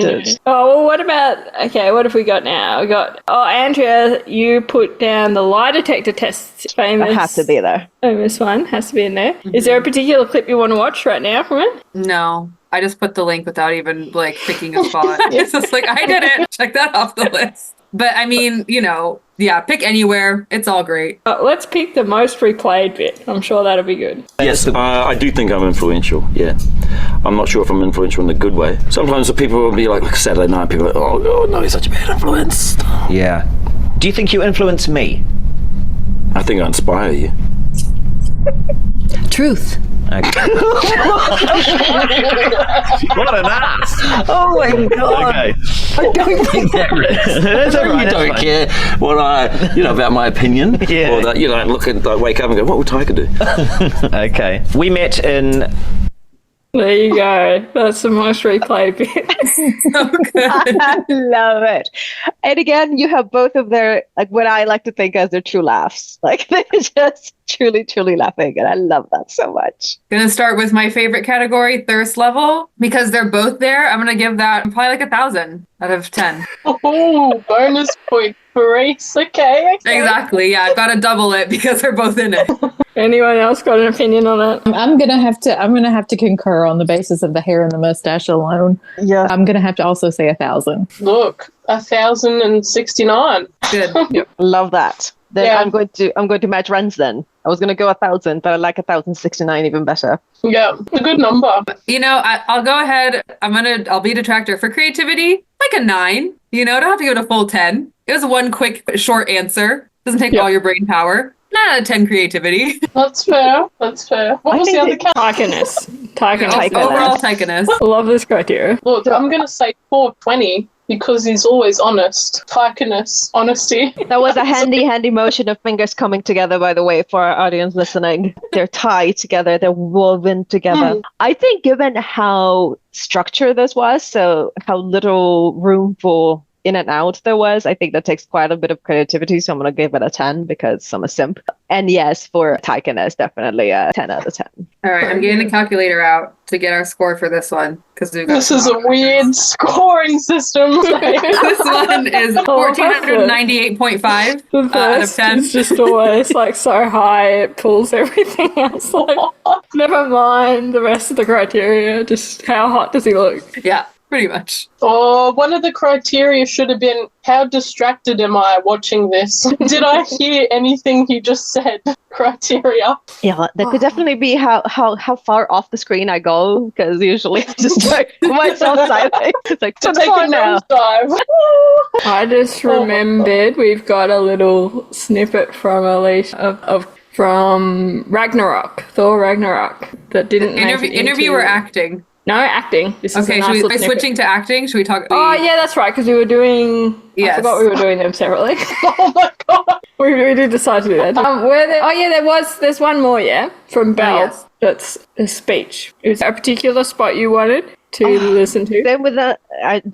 Oh, well, what have we got now? Andrea, you put down the lie detector test. Famous. I have to be there. Famous one. Has to be in there. Mm-hmm. Is there a particular clip you want to watch right now from it? No. I just put the link without even, picking a spot. It's just I did it. Check that off the list. But, I mean, pick anywhere. It's all great. Let's pick the most replayed bit. I'm sure that'll be good. Yes, I do think I'm influential, yeah. I'm not sure if I'm influential in a good way. Sometimes the people will be like Saturday night, people are like, oh no, he's such a bad influence. Yeah. Do you think you influence me? I think I inspire you. Truth. Okay. What an ass! Oh my god! Okay. I don't think that is. You don't care what about my opinion, yeah. Or that wake up and go, what would Taika do? Okay. We met in. There you go. That's the most replayed bit. So good. I love it. And again, you have both of their, what I like to think as their true laughs. They're just truly, truly laughing. And I love that so much. Gonna start with my favorite category, thirst level. Because they're both there, I'm gonna give that probably 1,000 out of 10. Oh, bonus point for Reese. Okay. Exactly, yeah. I've got to double it because they're both in it. Anyone else got an opinion on that? I'm gonna have to concur on the basis of the hair and the mustache alone. Yeah. I'm gonna have to also say 1,000. Look, 1,069. Good. Yep. Love that. Then Yeah. I'm going to match Ren's then. I was going to go 1,000, but I like 1,069 even better. Yeah, a good number. I'll go ahead. I'll be a detractor for creativity, a 9. Don't have to give it a full 10. It was one quick, short answer. Doesn't take all your brain power. 9 out of 10 creativity. That's fair. What was the other category? Taikiness. Overall Taikiness. I love this criteria. Look, I'm going to say 420 because he's always honest. Taikiness, honesty. That was a handy motion of fingers coming together, by the way, for our audience listening. They're tied together. They're woven together. I think given how structured this was, so how little room for in and out there was. I think that takes quite a bit of creativity, so I'm going to give it a 10 because I'm a simp. And yes, for Taika, definitely a 10 out of 10. All right, I'm getting the calculator out to get our score for this one. This is a weird scoring system. This one is 1,498.5 out of 10. It's just always like so high, it pulls everything else. Like, never mind the rest of the criteria, just how hot does he look? Yeah, pretty much. Oh, one of the criteria should have been, how distracted am I watching this? Did I hear anything he just said? Criteria. Yeah, that could definitely be how far off the screen I go, because usually I just like myself silent. It's like, To take a now. nosedive. I just remembered we've got a little snippet from Alicia from Ragnarok, Thor Ragnarok, that didn't make it Interview or acting? No, acting. This is Okay, a nice little snippet. switching to acting? Should we talk? Oh, yeah, that's right, because we were doing... Yes. I forgot we were doing them separately. Oh my god. We did decide to do that. There's one more, yeah, from Belle. yes. That's a speech. It was a particular spot you wanted to listen to. Then with that,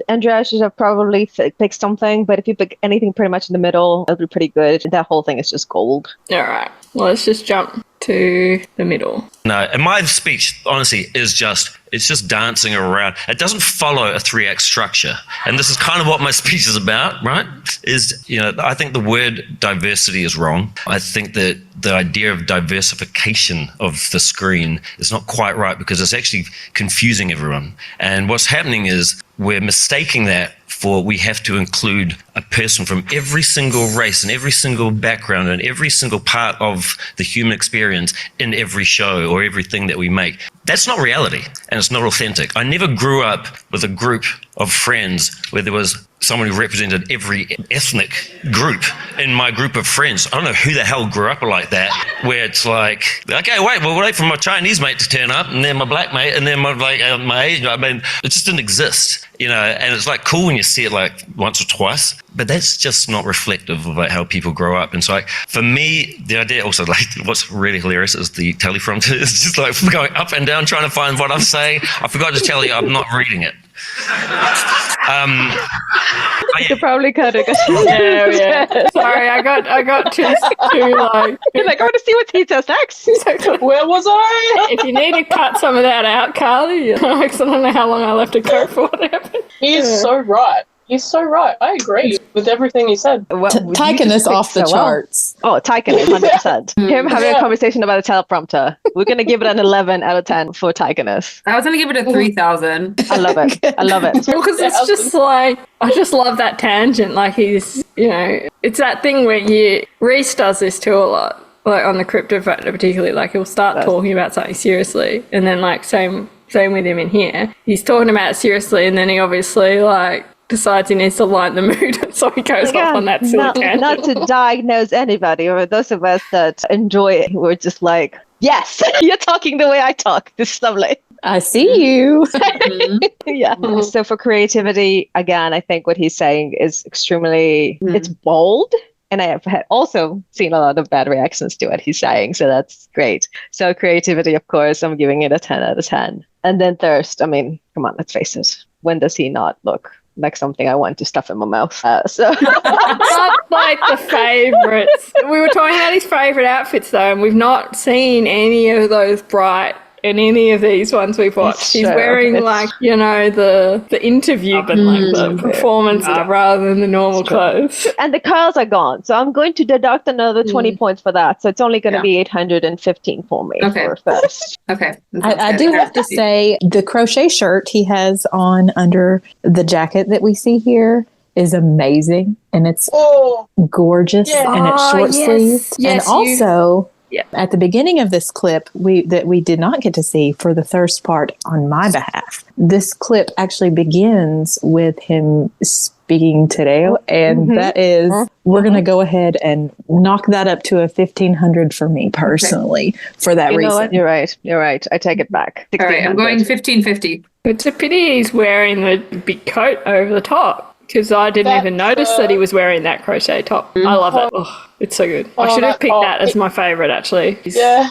Andrea should have probably picked something, but if you pick anything pretty much in the middle, it'll be pretty good. That whole thing is just gold. All right, well, let's just jump to the middle. No, and my speech, honestly, it's just dancing around. It doesn't follow a 3-act structure. And this is kind of what my speech is about, right? I think the word diversity is wrong. I think that the idea of diversification of the screen is not quite right because it's actually confusing everyone. And what's happening is we're mistaking that for we have to include a person from every single race and every single background and every single part of the human experience in every show or everything that we make. That's not reality, and it's not authentic. I never grew up with a group of friends where there was someone who represented every ethnic group in my group of friends. I don't know who the hell grew up like that, where it's like, okay, we'll wait for my Chinese mate to turn up, and then my black mate, and then my Asian. I mean, it just didn't exist, and it's like cool when you see it like once or twice, but that's just not reflective of like how people grow up. And so like, for me, the idea also, like, what's really hilarious is the teleprompter is just like going up and down trying to find what I'm saying. I forgot to tell you, I'm not reading it. You could probably cut it. Yeah. Sorry, I got too like. You're like, I want to see what he does next. Where was I? If you need to cut some of that out, Carly, I don't know how long I left to go for what happened. He's so right. He's so right. I agree with everything he said. Taking us off the charts. Oh, Taika, 100%. Him having a conversation about a teleprompter. We're going to give it an 11 out of 10 for Taika. I was going to give it a 3,000. I love it. Because it's just like, I just love that tangent. Like he's, it's that thing where Reese does this too a lot. Like on the Crypto Factor particularly, like he'll start talking about something seriously and then like same with him in here. He's talking about it seriously and then he obviously like decides he needs to lighten the mood, so he goes off on that silly tangent. Not to diagnose anybody, or those of us that enjoy it, we're just like, yes, you're talking the way I talk. This is lovely. I see you. Yeah. So for creativity, again, I think what he's saying is extremely, it's bold. And I have also seen a lot of bad reactions to what he's saying, so that's great. So creativity, of course, I'm giving it a 10 out of 10. And then thirst, I mean, come on, let's face it. When does he not look like something I want to stuff in my mouth? Not like the favourites. We were talking about his favourite outfits though, and we've not seen any of those bright in any of these ones we've watched. He's wearing like, the interview, but like the performance rather than the normal clothes. And the curls are gone. So I'm going to deduct another 20 points for that. So it's only going to be 815 for me for first. Okay. I do have to say the crochet shirt he has on under the jacket that we see here is amazing. And it's gorgeous and it's short sleeves. And also... at the beginning of this clip that we did not get to see for the thirst part on my behalf, this clip actually begins with him speaking Tadeo, and that is, we're going to go ahead and knock that up to a 1,500 for me personally for that reason. You know what? You're right. I take it back. All right, I'm going 1,550. It's a pity he's wearing the big coat over the top. Because I didn't even notice that he was wearing that crochet top. I love it. Oh, it's so good. I should have picked that as my favourite, actually. Yeah.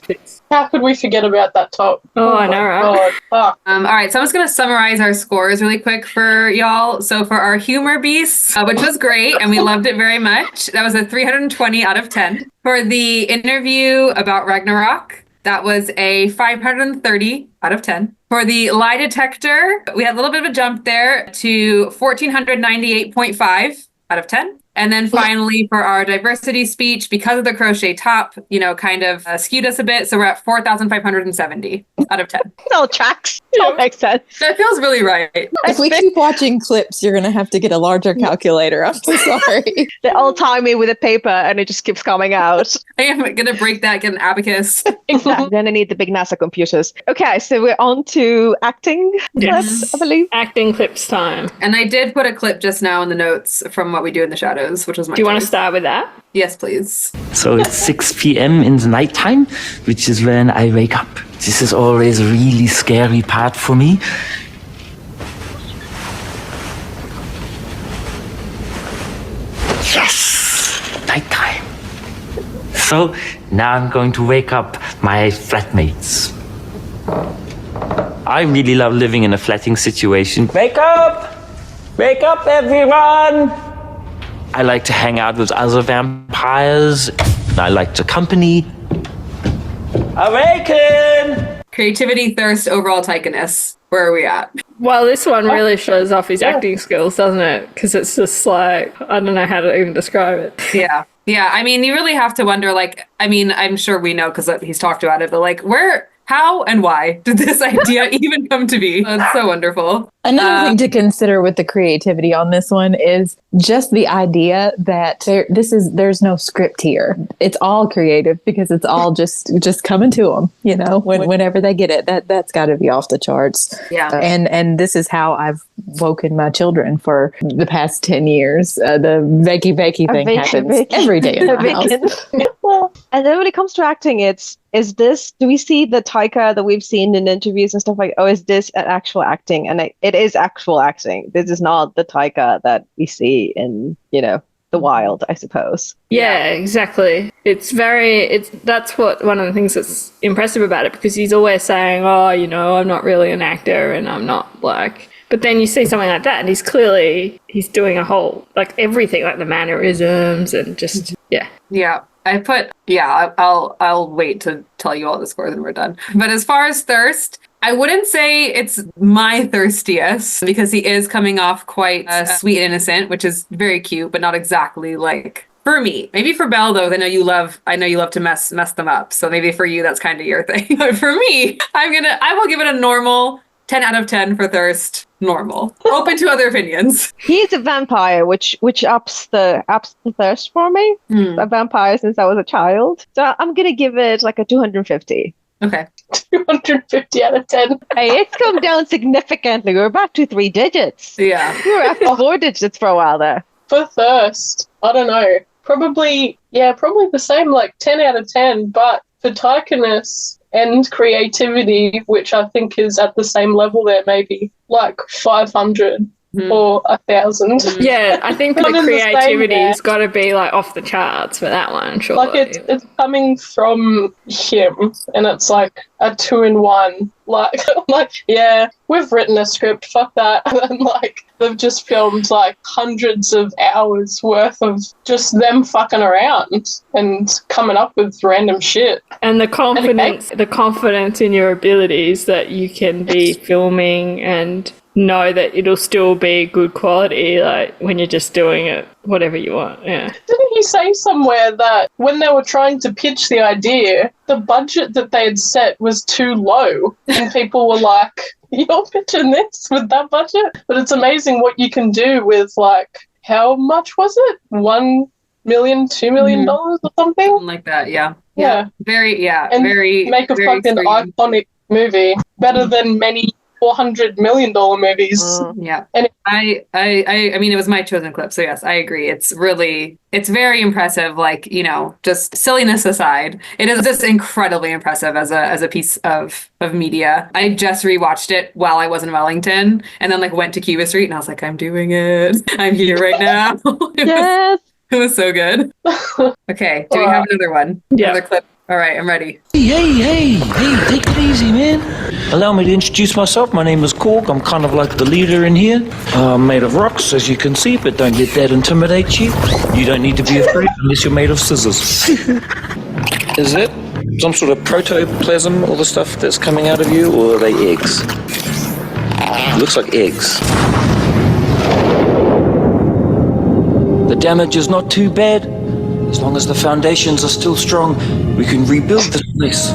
How could we forget about that top? Oh, I know, right? God. All right, so I'm just going to summarize our scores really quick for y'all. So for our humor beast, which was great, and we loved it very much, that was a 320 out of 10. For the interview about Ragnarok, that was a 530 out of 10. For the lie detector, we had a little bit of a jump there to 1,498.5 out of 10. And then finally, for our diversity speech, because of the crochet top, kind of skewed us a bit. So we're at 4,570 out of 10. It all tracks. It all makes sense. That feels really right. If we keep watching clips, you're going to have to get a larger calculator. I'm so sorry. They all tie me with a paper and it just keeps coming out. I am going to break that, get an abacus. Exactly. Then I need the big NASA computers. Okay, so we're on to acting clips, I believe. Acting clips time. And I did put a clip just now in the notes from what we do in the shadows, which was my Do you want to start with that? Yes, please. So it's 6 p.m. in the nighttime, which is when I wake up. This is always a really scary part for me. Yes! Nighttime. So now I'm going to wake up my flatmates. I really love living in a flatting situation. Wake up! Wake up, everyone! I like to hang out with other vampires. I like the company. Awaken! Creativity, thirst, overall Taika-ness. Where are we at? Well, this one really shows off his acting skills, doesn't it? Because it's just like, I don't know how to even describe it. Yeah. Yeah. I mean, you really have to wonder, I'm sure we know because he's talked about it, but how and why did this idea even come to be? That's so wonderful. Another thing to consider with the creativity on this one is just the idea that there's no script here. It's all creative because it's all just coming to them, whenever they get it. That's got to be off the charts. Yeah. And this is how I've woken my children for the past 10 years. The vakey thing happens every day in my house. Well, and then when it comes to acting, do we see the Taika that we've seen in interviews and stuff is this an actual acting? And it is actual acting. This is not the Taika that we see in, the wild, I suppose. Yeah, exactly. That's one of the things that's impressive about it, because he's always saying, I'm not really an actor and I'm not but then you see something like that and he's doing a whole, everything, the mannerisms and just, yeah. Yeah. I'll wait to tell you all the scores when we're done. But as far as thirst, I wouldn't say it's my thirstiest because he is coming off quite sweet and innocent, which is very cute, but not exactly for me. Maybe for Belle though, I know you love to mess them up. So maybe for you that's kind of your thing. But for me, I will give it a normal 10 out of 10 for thirst. Normal. Open to other opinions. He's a vampire, which ups the thirst for me. A vampire since I was a child. So I'm gonna give it a 250. Okay. 250 out of 10. Hey, it's come down significantly. We're back to 3 digits. Yeah. We were at 4 digits for a while there. For thirst, I don't know. Probably the same, 10 out of 10. But for Taika-ness and creativity, which I think is at the same level there, maybe 500 or 1,000. Yeah, I think the creativity's got to be off the charts for that one, sure. It's coming from him, and it's a 2-in-1. Yeah, we've written a script, fuck that. And they've just filmed hundreds of hours worth of just them fucking around and coming up with random shit. And the confidence in your abilities that you can be filming and know that it'll still be good quality, when you're just doing it whatever you want. Yeah. Didn't he say somewhere that when they were trying to pitch the idea, the budget that they had set was too low, and people were like, "You're pitching this with that budget?" But it's amazing what you can do with how much was it? $1 million, $2 million or something? Something like that. Yeah. Yeah. Very. Yeah. And very. Make a very fucking extreme. iconic movie better than many $400 million movies. Yeah. And I mean, it was my chosen clip. So yes, I agree. It's very impressive. Like, you know, just silliness aside, it is just incredibly impressive as a piece of media. I just rewatched it while I was in Wellington and then like went to Cuba Street and I was like, I'm doing it. I'm here right now. It was so good. Okay. Do we have another one? Yeah. Another clip? All right, I'm ready. Hey, take it easy, man. Allow me to introduce myself. My name is Korg. I'm kind of like the leader in here. I'm made of rocks, as you can see, but don't let that intimidate you. You don't need to be afraid unless you're made of scissors. Is it some sort of protoplasm, all the stuff that's coming out of you, or are they eggs? It looks like eggs. The damage is not too bad. As long as the foundations are still strong, we can rebuild this place.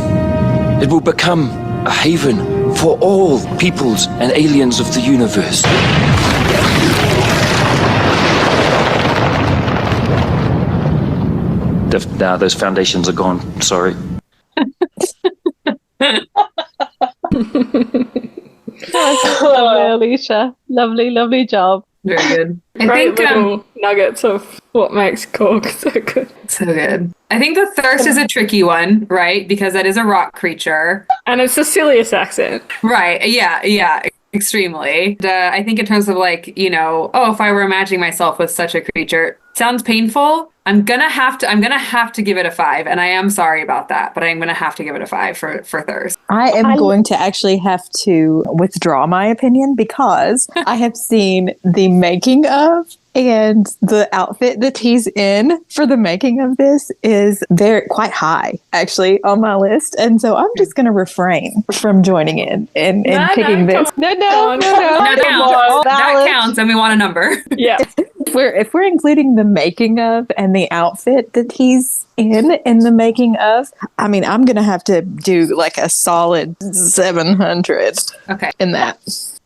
It will become a haven for all peoples and aliens of the universe. Now those foundations are gone. Sorry. Lovely, Alicia. Lovely job. Very good. I Great think little nuggets of what makes Korg so good. So good. I think the thirst is a tricky one, right? Because that is a rock creature. And it's the silliest accent. Right. Yeah. Extremely. I think in terms of like, you know, if I were imagining myself with such a creature, sounds painful. I'm gonna have to give it a 5, and I am sorry about that, but I'm gonna have to give it a 5 for thirst. I am going to actually have to withdraw my opinion because I have seen the making of, and the outfit that he's in for the making of this is quite high, actually, on my list. And so I'm just going to refrain from joining in and picking this. No. That counts, and we want a number. Yeah. If we're including the making of and the outfit that he's in the making of, I mean, I'm going to have to do like a solid 700 in that.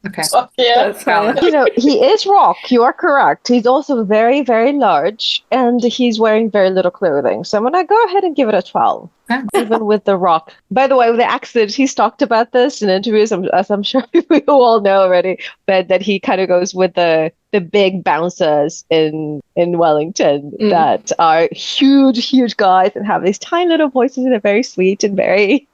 Okay. Yeah. That's valid. You know, he is rock. You are correct. He's also very, very large, and he's wearing very little clothing. So I'm going to go ahead and give it a 12, even with the rock. By the way, with the accent, he's talked about this in interviews, as I'm sure we all know already, but that he kind of goes with the big bouncers in Wellington that are huge guys and have these tiny little voices and are very sweet and very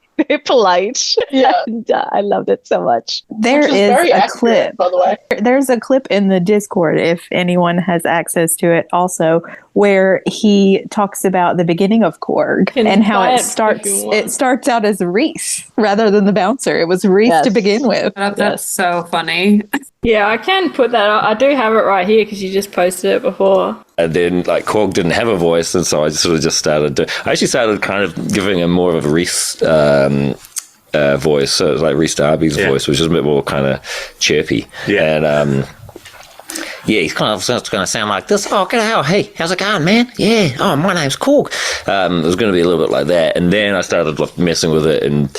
polite. Yeah. And I loved it so much. There is very a accurate, clip, by the way. There's a clip in the Discord, if anyone has access to it also, where he talks about the beginning of Korg and how it starts out as Reese rather than the bouncer. It was Reese to begin with. That's so funny. Yeah, I can put that up. I do have it right here because you just posted it before. And then, like, Korg didn't have a voice, and so I started I actually started kind of giving him more of a Reese voice. So it was like Reese Darby's voice, which is a bit more kind of chirpy. Yeah. And, he's kind of going to sound like this. Oh, get out. Hey, how's it going, man? Yeah. Oh, my name's Korg. It was going to be a little bit like that. And then I started like, messing with it and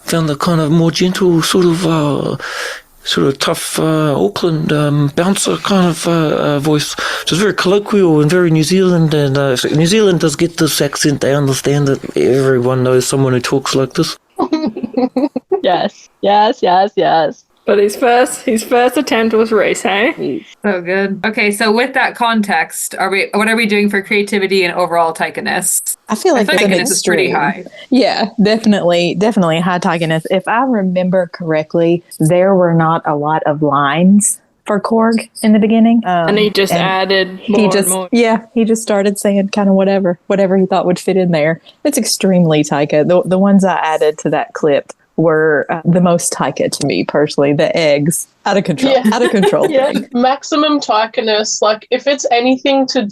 found the kind of more gentle sort of tough Auckland bouncer kind of voice. So it's very colloquial and very New Zealand. And New Zealanders get this accent. They understand that everyone knows someone who talks like this. Yes. But his first attempt was Reese, hey? So good. Okay, so with that context, what are we doing for creativity and overall Taika-ness? I feel like Taika-ness is pretty high. Yeah, definitely high Taika-ness. If I remember correctly, there were not a lot of lines for Korg in the beginning. And he just added more and more. Yeah, he just started saying kind of whatever he thought would fit in there. It's extremely Taika. The ones I added to that clip were the most Taika to me personally. The eggs, out of control. Yeah, thing. maximum Taika-ness. Like, if it's anything to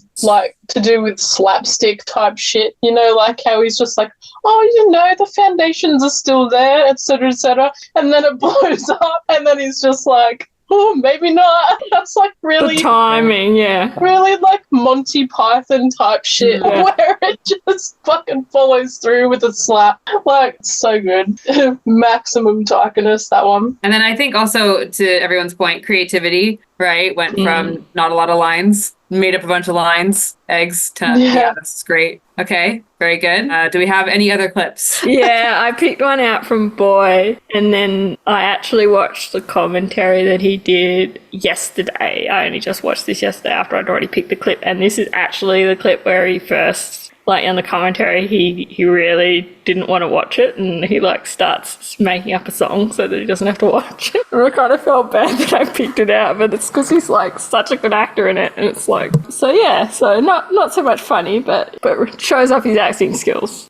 do with slapstick type shit, you know, like how he's just like, oh, you know, the foundations are still there, etc., and then it blows up, and then he's just like, oh, maybe not. That's like really the timing, yeah. Really like Monty Python type shit where it just fucking follows through with a slap. Like, so good. Maximum Taika-ness, that one. And then I think also to everyone's point, creativity. right? Went from not a lot of lines, made up a bunch of lines, eggs, to, yeah, that's great. Okay, very good. Do we have any other clips? Yeah, I picked one out from Boy, and then I actually watched the commentary that he did yesterday. I only just watched this yesterday after I'd already picked the clip, and this is actually the clip where he first, like, in the commentary, he really didn't want to watch it, and he, like, starts making up a song so that he doesn't have to watch it. And I kind of felt bad that I picked it out, but it's because he's, like, such a good actor in it, and it's like, so yeah, so not so much funny, but shows off his acting skills.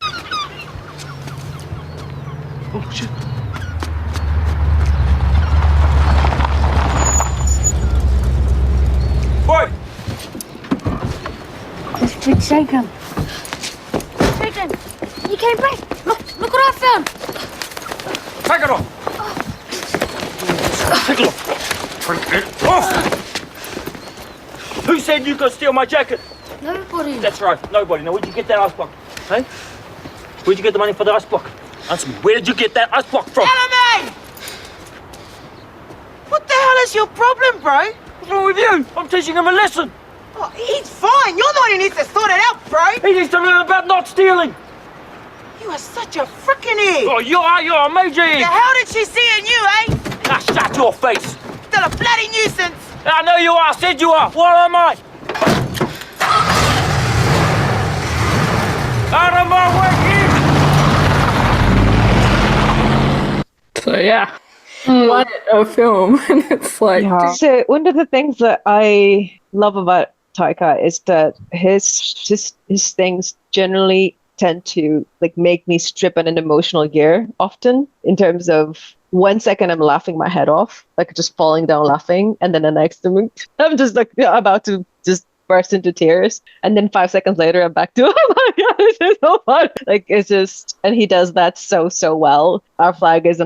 Oh, shit. Boy! It's been shaken. You came back. Look what I found. Take it off. Take it off. Take it off. Who said you could steal my jacket? Nobody. That's right, nobody. Now, where'd you get that icebox? Hey? Where'd you get the money for the icebox? Answer me. Where did you get that icebox from? Ellerman! What the hell is your problem, bro? What's wrong with you? I'm teaching him a lesson. Oh, he's fine. You're the one who needs to sort it out, bro. He needs to learn about not stealing. You are such a frickin' idiot. Oh, you're a major idiot. The hell did she see in you, eh? Now, shut your face. Still a bloody nuisance. I know you are. I said you are. What am I? Out of my way, kid! So, yeah. What a film. And it's like... Yeah. So one of the things that I love about Taika is that his things generally tend to like make me strip in an emotional gear often, in terms of 1 second I'm laughing my head off, like just falling down laughing, and then the next moment I'm just like about to just burst into tears, and then 5 seconds later I'm back to oh my god, this is so fun. Like it's just, and he does that so well. Our Flag is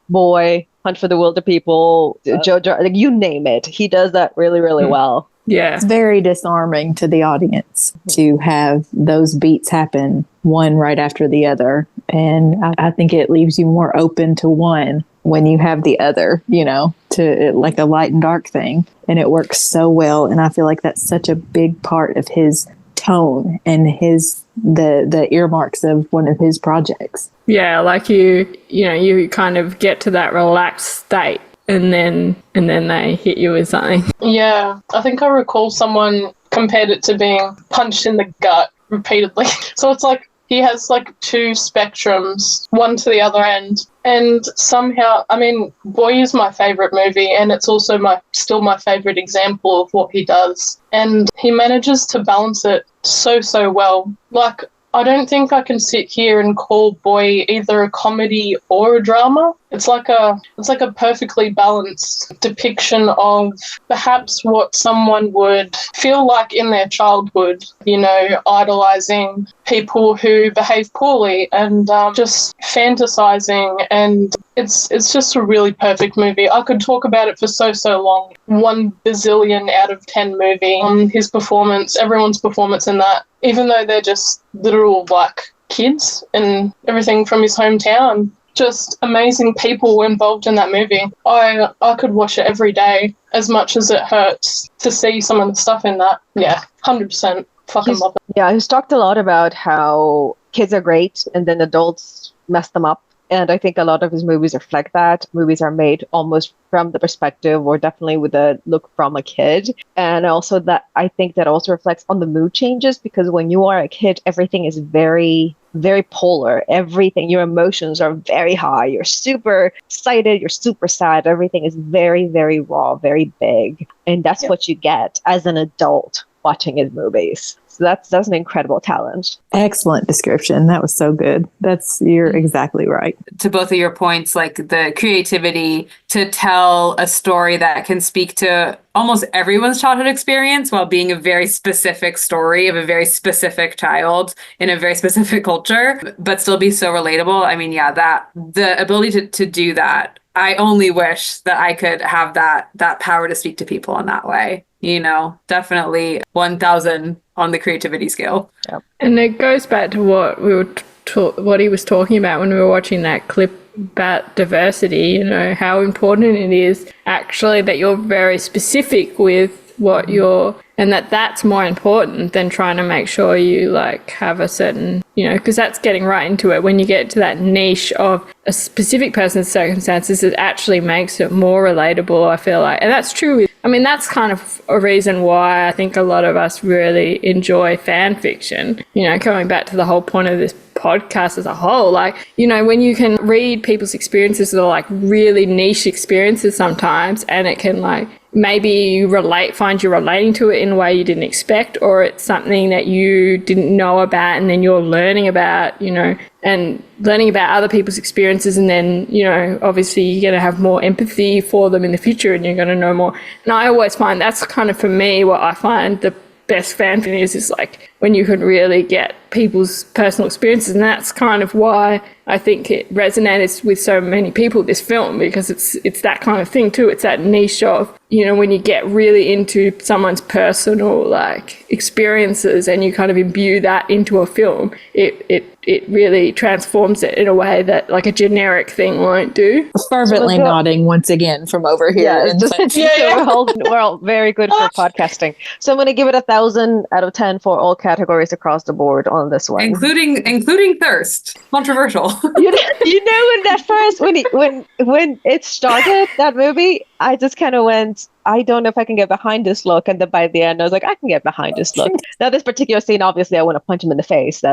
Boy, Hunt for the Wilder People, Jojo, like you name it, he does that really well. Yeah. It's very disarming to the audience to have those beats happen one right after the other. And I think it leaves you more open to one when you have the other, you know, to like a light and dark thing. And it works so well. And I feel like that's such a big part of his tone and the earmarks of one of his projects. Yeah, like you kind of get to that relaxed state. And then they hit you with something. Yeah, I think I recall someone compared it to being punched in the gut repeatedly. So it's like he has like two spectrums, one to the other end. And somehow, I mean, Boy is my favourite movie, and it's also still my favourite example of what he does. And he manages to balance it so well. Like, I don't think I can sit here and call Boy either a comedy or a drama. It's like a perfectly balanced depiction of perhaps what someone would feel like in their childhood, you know, idolizing people who behave poorly and just fantasizing. And it's just a really perfect movie. I could talk about it for so long. 1 bazillion out of 10 movie. His performance, everyone's performance in that, even though they're just literal like kids and everything from his hometown. Just amazing people involved in that movie. I could watch it every day, as much as it hurts to see some of the stuff in that. Yeah, 100% fucking love it. Yeah, he's talked a lot about how kids are great and then adults mess them up. And I think a lot of his movies reflect that. Movies are made almost from the perspective, or definitely with a look from a kid. And also that I think that also reflects on the mood changes, because when you are a kid, everything is very polar. Everything, your emotions are very high. You're super excited, you're super sad. Everything is very raw, very big. And that's what you get as an adult watching his movies. So that's an incredible talent. Excellent description. That was so good. You're exactly right. To both of your points, like the creativity to tell a story that can speak to almost everyone's childhood experience while being a very specific story of a very specific child in a very specific culture, but still be so relatable. I mean, yeah, that the ability to do that, I only wish that I could have that power to speak to people in that way. You know, definitely 1,000 on the creativity scale. Yep. And it goes back to what we were what he was talking about when we were watching that clip about diversity, you know, how important it is actually that you're very specific with what you're, and that's more important than trying to make sure you like have a certain, you know, because that's getting right into it. When you get to that niche of a specific person's circumstances, it actually makes it more relatable, I feel like. And that's true. I mean, that's kind of a reason why I think a lot of us really enjoy fan fiction, you know, coming back to the whole point of this podcast as a whole. Like, you know, when you can read people's experiences that are like really niche experiences sometimes, and it can like maybe you find you relating to it in a way you didn't expect, or it's something that you didn't know about and then you're learning about, you know, and learning about other people's experiences, and then, you know, obviously you're going to have more empathy for them in the future and you're going to know more. And I always find that's kind of, for me, what I find the best fan fiction is like when you can really get people's personal experiences. And that's kind of why I think it resonates with so many people, this film, because it's that kind of thing too. It's that niche of, you know, when you get really into someone's personal like experiences and you kind of imbue that into a film, it really transforms it in a way that like a generic thing won't do. Fervently nodding once again from over here. Yeah, we're all very good for podcasting. So I'm going to give it 1,000 out of 10 for all categories across the board on this one, including thirst. Controversial. you know, when it started, that movie, I just kind of went, I don't know if I can get behind this look. And then by the end, I was like, I can get behind this look. Now, this particular scene, obviously, I want to punch him in the face.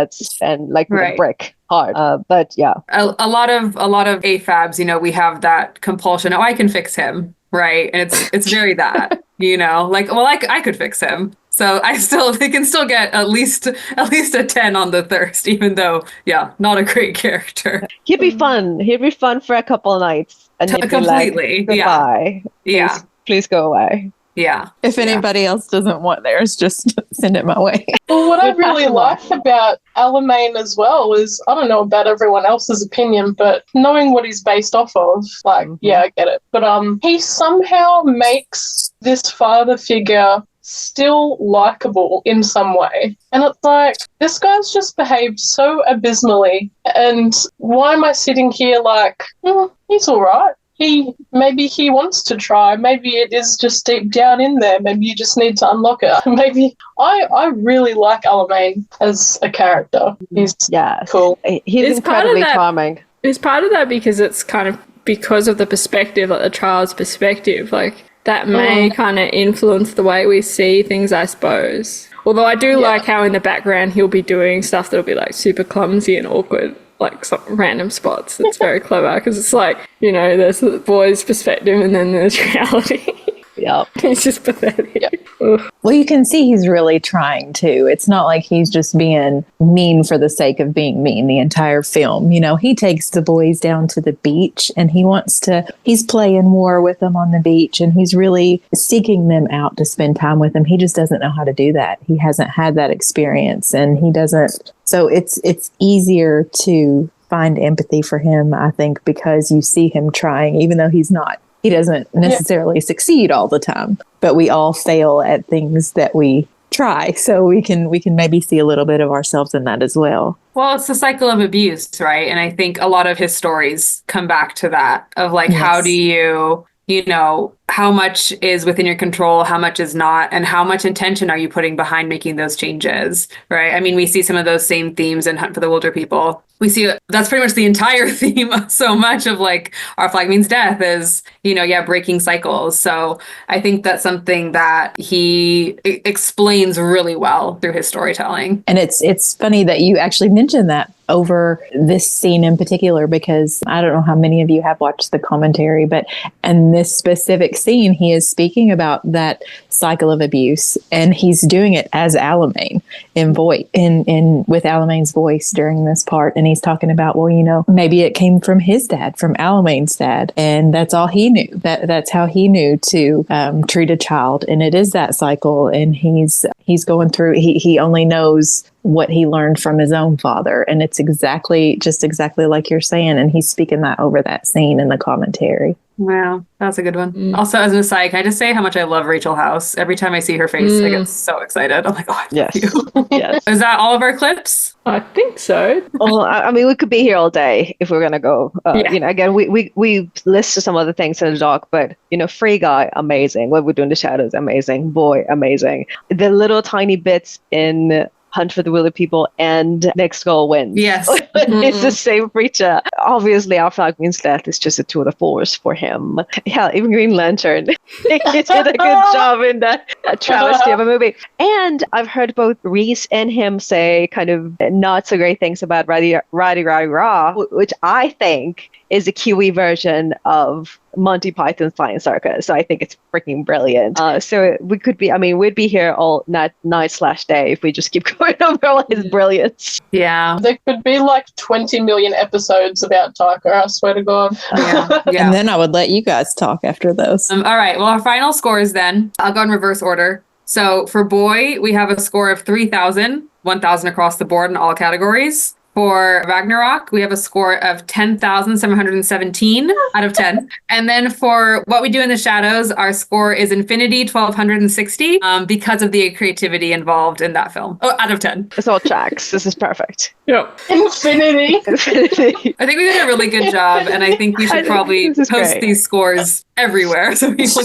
And like with a brick hard. But yeah, a lot of AFABs, you know, we have that compulsion. Oh, I can fix him, right? And it's very that, you know, like, well, I could fix him. So they can still get at least a 10 on the thirst, even though, yeah, not a great character. He'd be fun. He'd be fun for a couple of nights. And completely. Like, goodbye. Yeah. Please go away. Yeah. If anybody else doesn't want theirs, just send it my way. Well, what I really like about Alamein as well is, I don't know about everyone else's opinion, but knowing what he's based off of, like, yeah, I get it. But he somehow makes this father figure still likable in some way. And it's like, this guy's just behaved so abysmally. And why am I sitting here like, he's all right? Maybe he wants to try. Maybe it is just deep down in there. Maybe you just need to unlock it. Maybe I really like Alamein as a character. He's cool. He's incredibly charming. It's part of that because it's kind of because of the perspective, like the child's perspective, like that may kind of influence the way we see things, I suppose. Although I do like how in the background he'll be doing stuff that'll be like super clumsy and awkward, like some random spots. It's very clever because it's like, you know, there's the boy's perspective and then there's reality. Yep. It's just pathetic. Yep. Well, you can see he's really trying to. It's not like he's just being mean for the sake of being mean the entire film. You know, he takes the boys down to the beach and he's playing war with them on the beach and he's really seeking them out to spend time with them. He just doesn't know how to do that. He hasn't had that experience and he doesn't. So it's easier to find empathy for him, I think, because you see him trying, even though he doesn't necessarily succeed all the time, but we all fail at things that we try. So we can maybe see a little bit of ourselves in that as well. Well, it's the cycle of abuse, right? And I think a lot of his stories come back to that of like, how do you know, how much is within your control, how much is not, and how much intention are you putting behind making those changes, right? I mean, we see some of those same themes in Hunt for the Wilder People. We see that's pretty much the entire theme of so much of like Our Flag Means Death is, you know, breaking cycles. So I think that's something that he explains really well through his storytelling. And it's funny that you actually mentioned that over this scene in particular, because I don't know how many of you have watched the commentary, but in this specific scene, he is speaking about that cycle of abuse, and he's doing it as Alamein with Alamein's voice during this part. And he's talking about, well, you know, maybe it came from his dad, from Alamein's dad, and that's all he knew. That's how he knew to treat a child, and it is that cycle. And he's going through. He only knows what he learned from his own father, and it's exactly like you're saying. And he's speaking that over that scene in the commentary. Wow, that's a good one. Also, as an aside, can I just say how much I love Rachel House? Every time I see her face, I get so excited. I'm like, oh, I love you. Yes. Is that all of our clips? I think so. Well, I mean, we could be here all day if we're gonna go. Again, we listed some other things in the doc, but Free Guy, amazing. What we do in the shadows, amazing. Boy, amazing. The little tiny bits in Hunt for the Wilder People and Next Goal Wins. Yes. It's the same preacher. Obviously, Affleck Winslet is just a tour de force for him. Yeah, even Green Lantern. He did a good job in that travesty of a movie. And I've heard both Reese and him say kind of not so great things about Roddy Raw, which I think is a Kiwi version of Monty Python's Flying Circus. So I think it's freaking brilliant. So we'd be here all night/day if we just keep going over all his brilliance. Yeah. There could be like 20 million episodes about Taika, I swear to God. Yeah. And then I would let you guys talk after those. All right. Well, our final scores then. I'll go in reverse order. So for Boy, we have a score of 3,000, 1,000 across the board in all categories. For Ragnarok, we have a score of 10,717 out of 10. And then for What We Do in the Shadows, our score is Infinity 1,260 because of the creativity involved in that film. Oh, out of 10. It's all tracks. This is perfect. Yep. Infinity. I think we did a really good job, and I think we should probably post these scores everywhere so people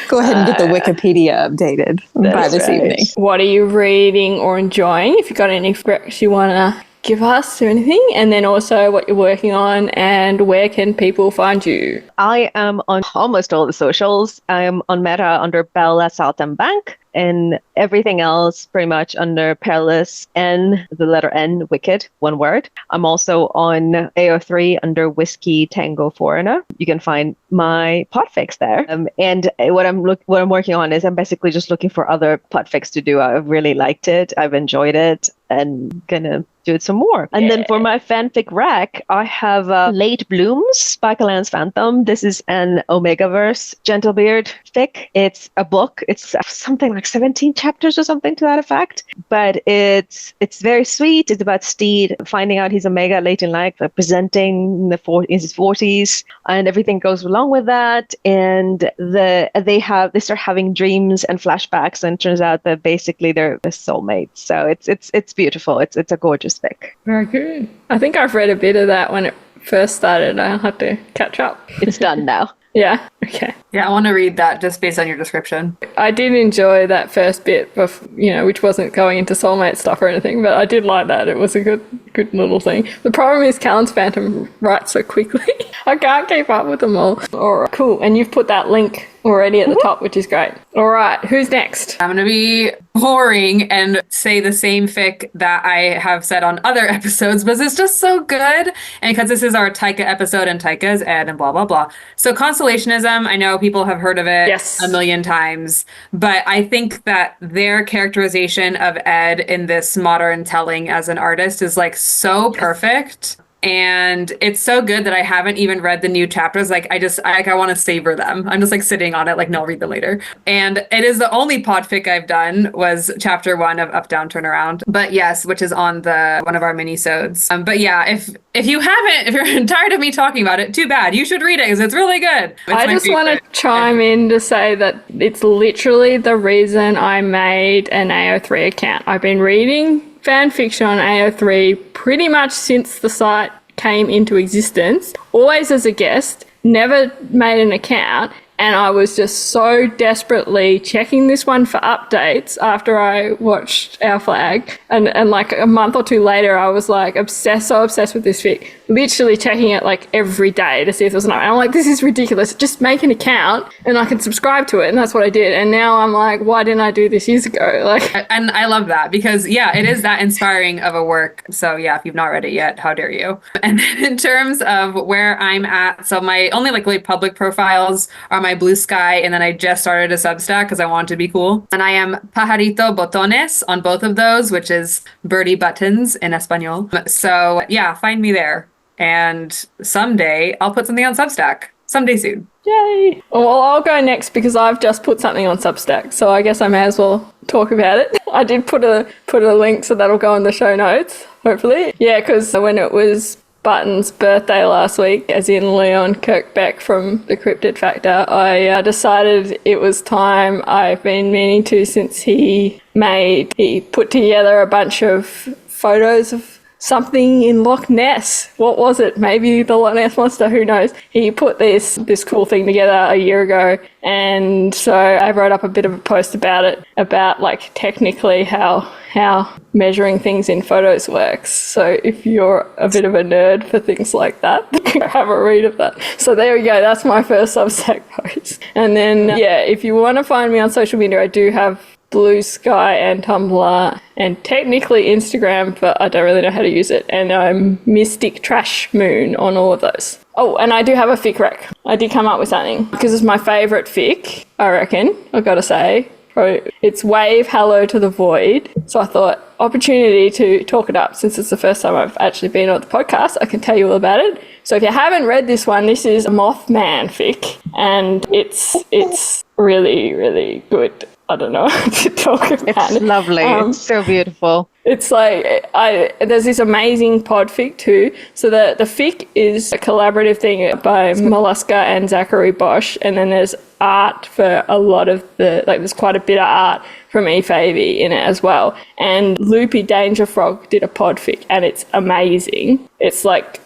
Go ahead and get the Wikipedia updated by this evening. What are you reading or enjoying? If you've got any specs you want to give us or anything, and then also what you're working on and where can people find you? I am on almost all the socials. I am on Meta under Bella Southern Bank, and everything else pretty much under Perilous N, the letter N, Wicked, one word. I'm also on AO3 under Whiskey Tango Foreigner. You can find my podfics there. And what I'm working on is I'm basically just looking for other podfics to do. I've really liked it. I've enjoyed it, and gonna do it some more. And then for my fanfic rack, I have Late Blooms by Kalan's Phantom. This is an Omegaverse Gentlebeard fic. It's a book. It's something like 17 chapters or something to that effect. But it's very sweet. It's about Steed finding out he's Omega late in life, presenting in his 40s, and everything goes along with that. And they start having dreams and flashbacks, and it turns out that basically they're soulmates. So it's beautiful. It's a gorgeous fic. Very good. I think I've read a bit of that when it first started. I'll have to catch up. It's done now. Yeah. Okay. Yeah, I want to read that just based on your description. I did enjoy that first bit of, which wasn't going into soulmate stuff or anything, but I did like that. It was a good little thing. The problem is Callan's Phantom writes so quickly. I can't keep up with them all. All right, cool. And you've put that link already at the top, which is great. All right, who's next? I'm going to be boring and say the same fic that I have said on other episodes, but it's just so good. And because this is our Taika episode and Taika is Ed and blah, blah, blah. So Constellationism, I know people have heard of it a million times, but I think that their characterization of Ed in this modern telling as an artist is like so perfect. And it's so good that I haven't even read the new chapters. Like I want to savor them. I'm just like sitting on it, like, no, I'll read them later. And it is the only podfic I've done was chapter 1 of Up, Down, Turn Around. But yes, which is on one of our mini-sodes. But yeah, if you're tired of me talking about it, too bad. You should read it because it's really good. I just want to chime in to say that it's literally the reason I made an AO3 account. I've been reading fanfiction on AO3 pretty much since the site came into existence, always as a guest, never made an account, and I was just so desperately checking this one for updates after I watched Our Flag, and like a month or two later I was like so obsessed with this fic, literally checking it like every day to see if there was an update. I'm like, this is ridiculous, just make an account and I can subscribe to it, and that's what I did. And now I'm like, why didn't I do this years ago? Like, and I love that because it is that inspiring of a work. So yeah, if you've not read it yet, how dare you? And then in terms of where I'm at, so my only like really public profiles are my Blue Sky, and then I just started a Substack because I want to be cool. And I am Pajarito Botones on both of those, which is birdie buttons in Espanol. So yeah, find me there. And someday I'll put something on Substack. Someday soon. Yay! Well, I'll go next because I've just put something on Substack, so I guess I may as well talk about it. I did put a link, so that'll go in the show notes, hopefully. Yeah, because when it was Button's birthday last week, as in Leon Kirkbeck from The Cryptid Factor, I decided it was time. I've been meaning to since he put together a bunch of photos of something in Loch Ness. What was it? Maybe the Loch Ness Monster, who knows? He put this cool thing together a year ago, and so I wrote up a bit of a post about it, about like technically how measuring things in photos works. So if you're a bit of a nerd for things like that, have a read of that. So there we go, that's my first Substack post. And then if you want to find me on social media, I do have Blue Sky and Tumblr and technically Instagram, but I don't really know how to use it. And I'm Mystic Trash Moon on all of those. Oh, and I do have a fic rec. I did come up with something because it's my favourite fic, I reckon, I've got to say. It's Wave Hello to the Void. So I thought, opportunity to talk it up since it's the first time I've actually been on the podcast. I can tell you all about it. So if you haven't read this one, this is a Mothman fic, and it's really, really good. I don't know how to talk about it. It's lovely. It's so beautiful. It's like, there's this amazing podfic too. So the fic is a collaborative thing by Molluska and Zachary Bosch. And then there's art for a lot of there's quite a bit of art from E. Favey in it as well. And Loopy Danger Frog did a podfic, and it's amazing. It's like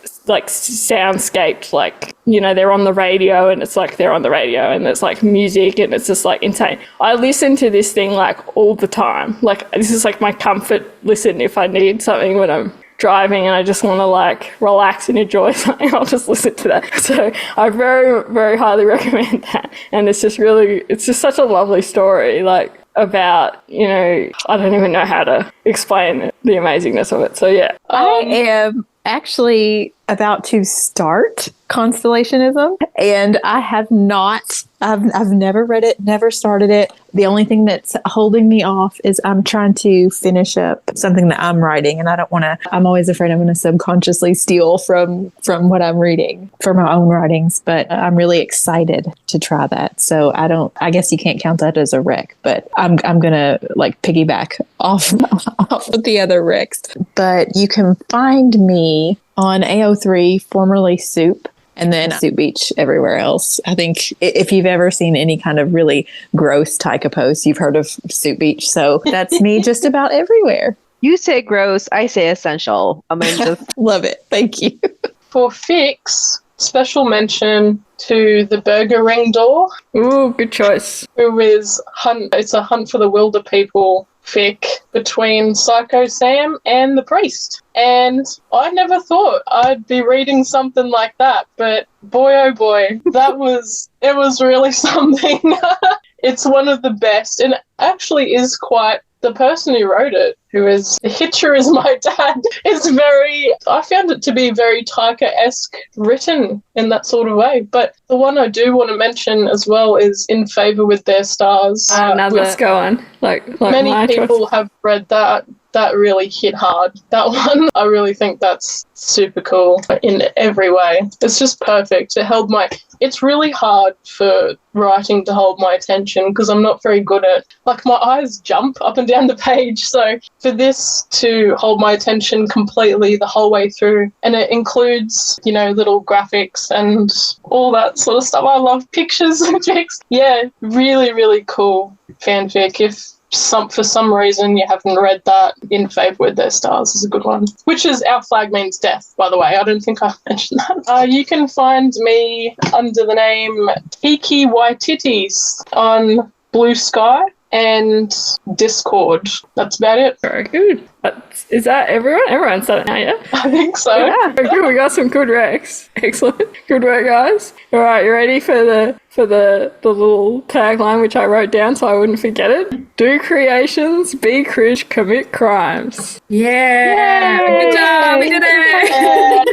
soundscaped, like, you know, they're on the radio, and it's like they're on the radio, and there's like music, and it's just like insane. I listen to this thing like all the time. Like, this is like my comfort listen. If I need something when I'm driving and I just want to like relax and enjoy something, I'll just listen to that. So I very, very highly recommend that. And it's just such a lovely story, like, about, you know, I don't even know how to explain the amazingness of it. So yeah. I am actually about to start Constellationism, and I have not. I've never read it, never started it. The only thing that's holding me off is I'm trying to finish up something that I'm writing, and I don't want to. I'm always afraid I'm going to subconsciously steal from what I'm reading for my own writings. But I'm really excited to try that. So I guess you can't count that as a rec, but I'm gonna like piggyback off of the other recs. But you can find me on AO3, formerly Soup, and then Soup Beach everywhere else. I think if you've ever seen any kind of really gross Taika post, you've heard of Soup Beach. So that's me just about everywhere. You say gross, I say essential. I mean, just love it. Thank you. For Fix, special mention to the Burger Ring Door. Ooh, good choice. Who is it's a Hunt for the Wilder People fic between Psycho Sam and the Priest. And I never thought I'd be reading something like that, but boy oh boy, it was really something. It's one of the best, and actually is quite, the person who wrote it, who is the Hitcher is my dad, I found it to be very Taika-esque written in that sort of way. But the one I do want to mention as well is In Favour with Their Stars. Let's go on. Like many people have read that. That really hit hard, that one. I really think that's super cool in every way. It's just perfect. It's really hard for writing to hold my attention because I'm not very good at, like, my eyes jump up and down the page. So for this to hold my attention completely the whole way through, and it includes, you know, little graphics and all that sort of stuff. I love pictures and pics. Yeah, really, really cool fanfic. If for some reason you haven't read that, In Favour with Their Stars is a good one. Which is Our Flag Means Death, by the way. I don't think I mentioned that. You can find me under the name Taika Waititi on Blue Sky and Discord. That's about it. Very good. Is that everyone? Everyone's done it now, yeah? I think so. Yeah, good. We got some good recs. Excellent. Good work, guys. All right, you ready for the little tagline which I wrote down so I wouldn't forget it? Do creations, be cringe, commit crimes. Yeah. Good job. We did it.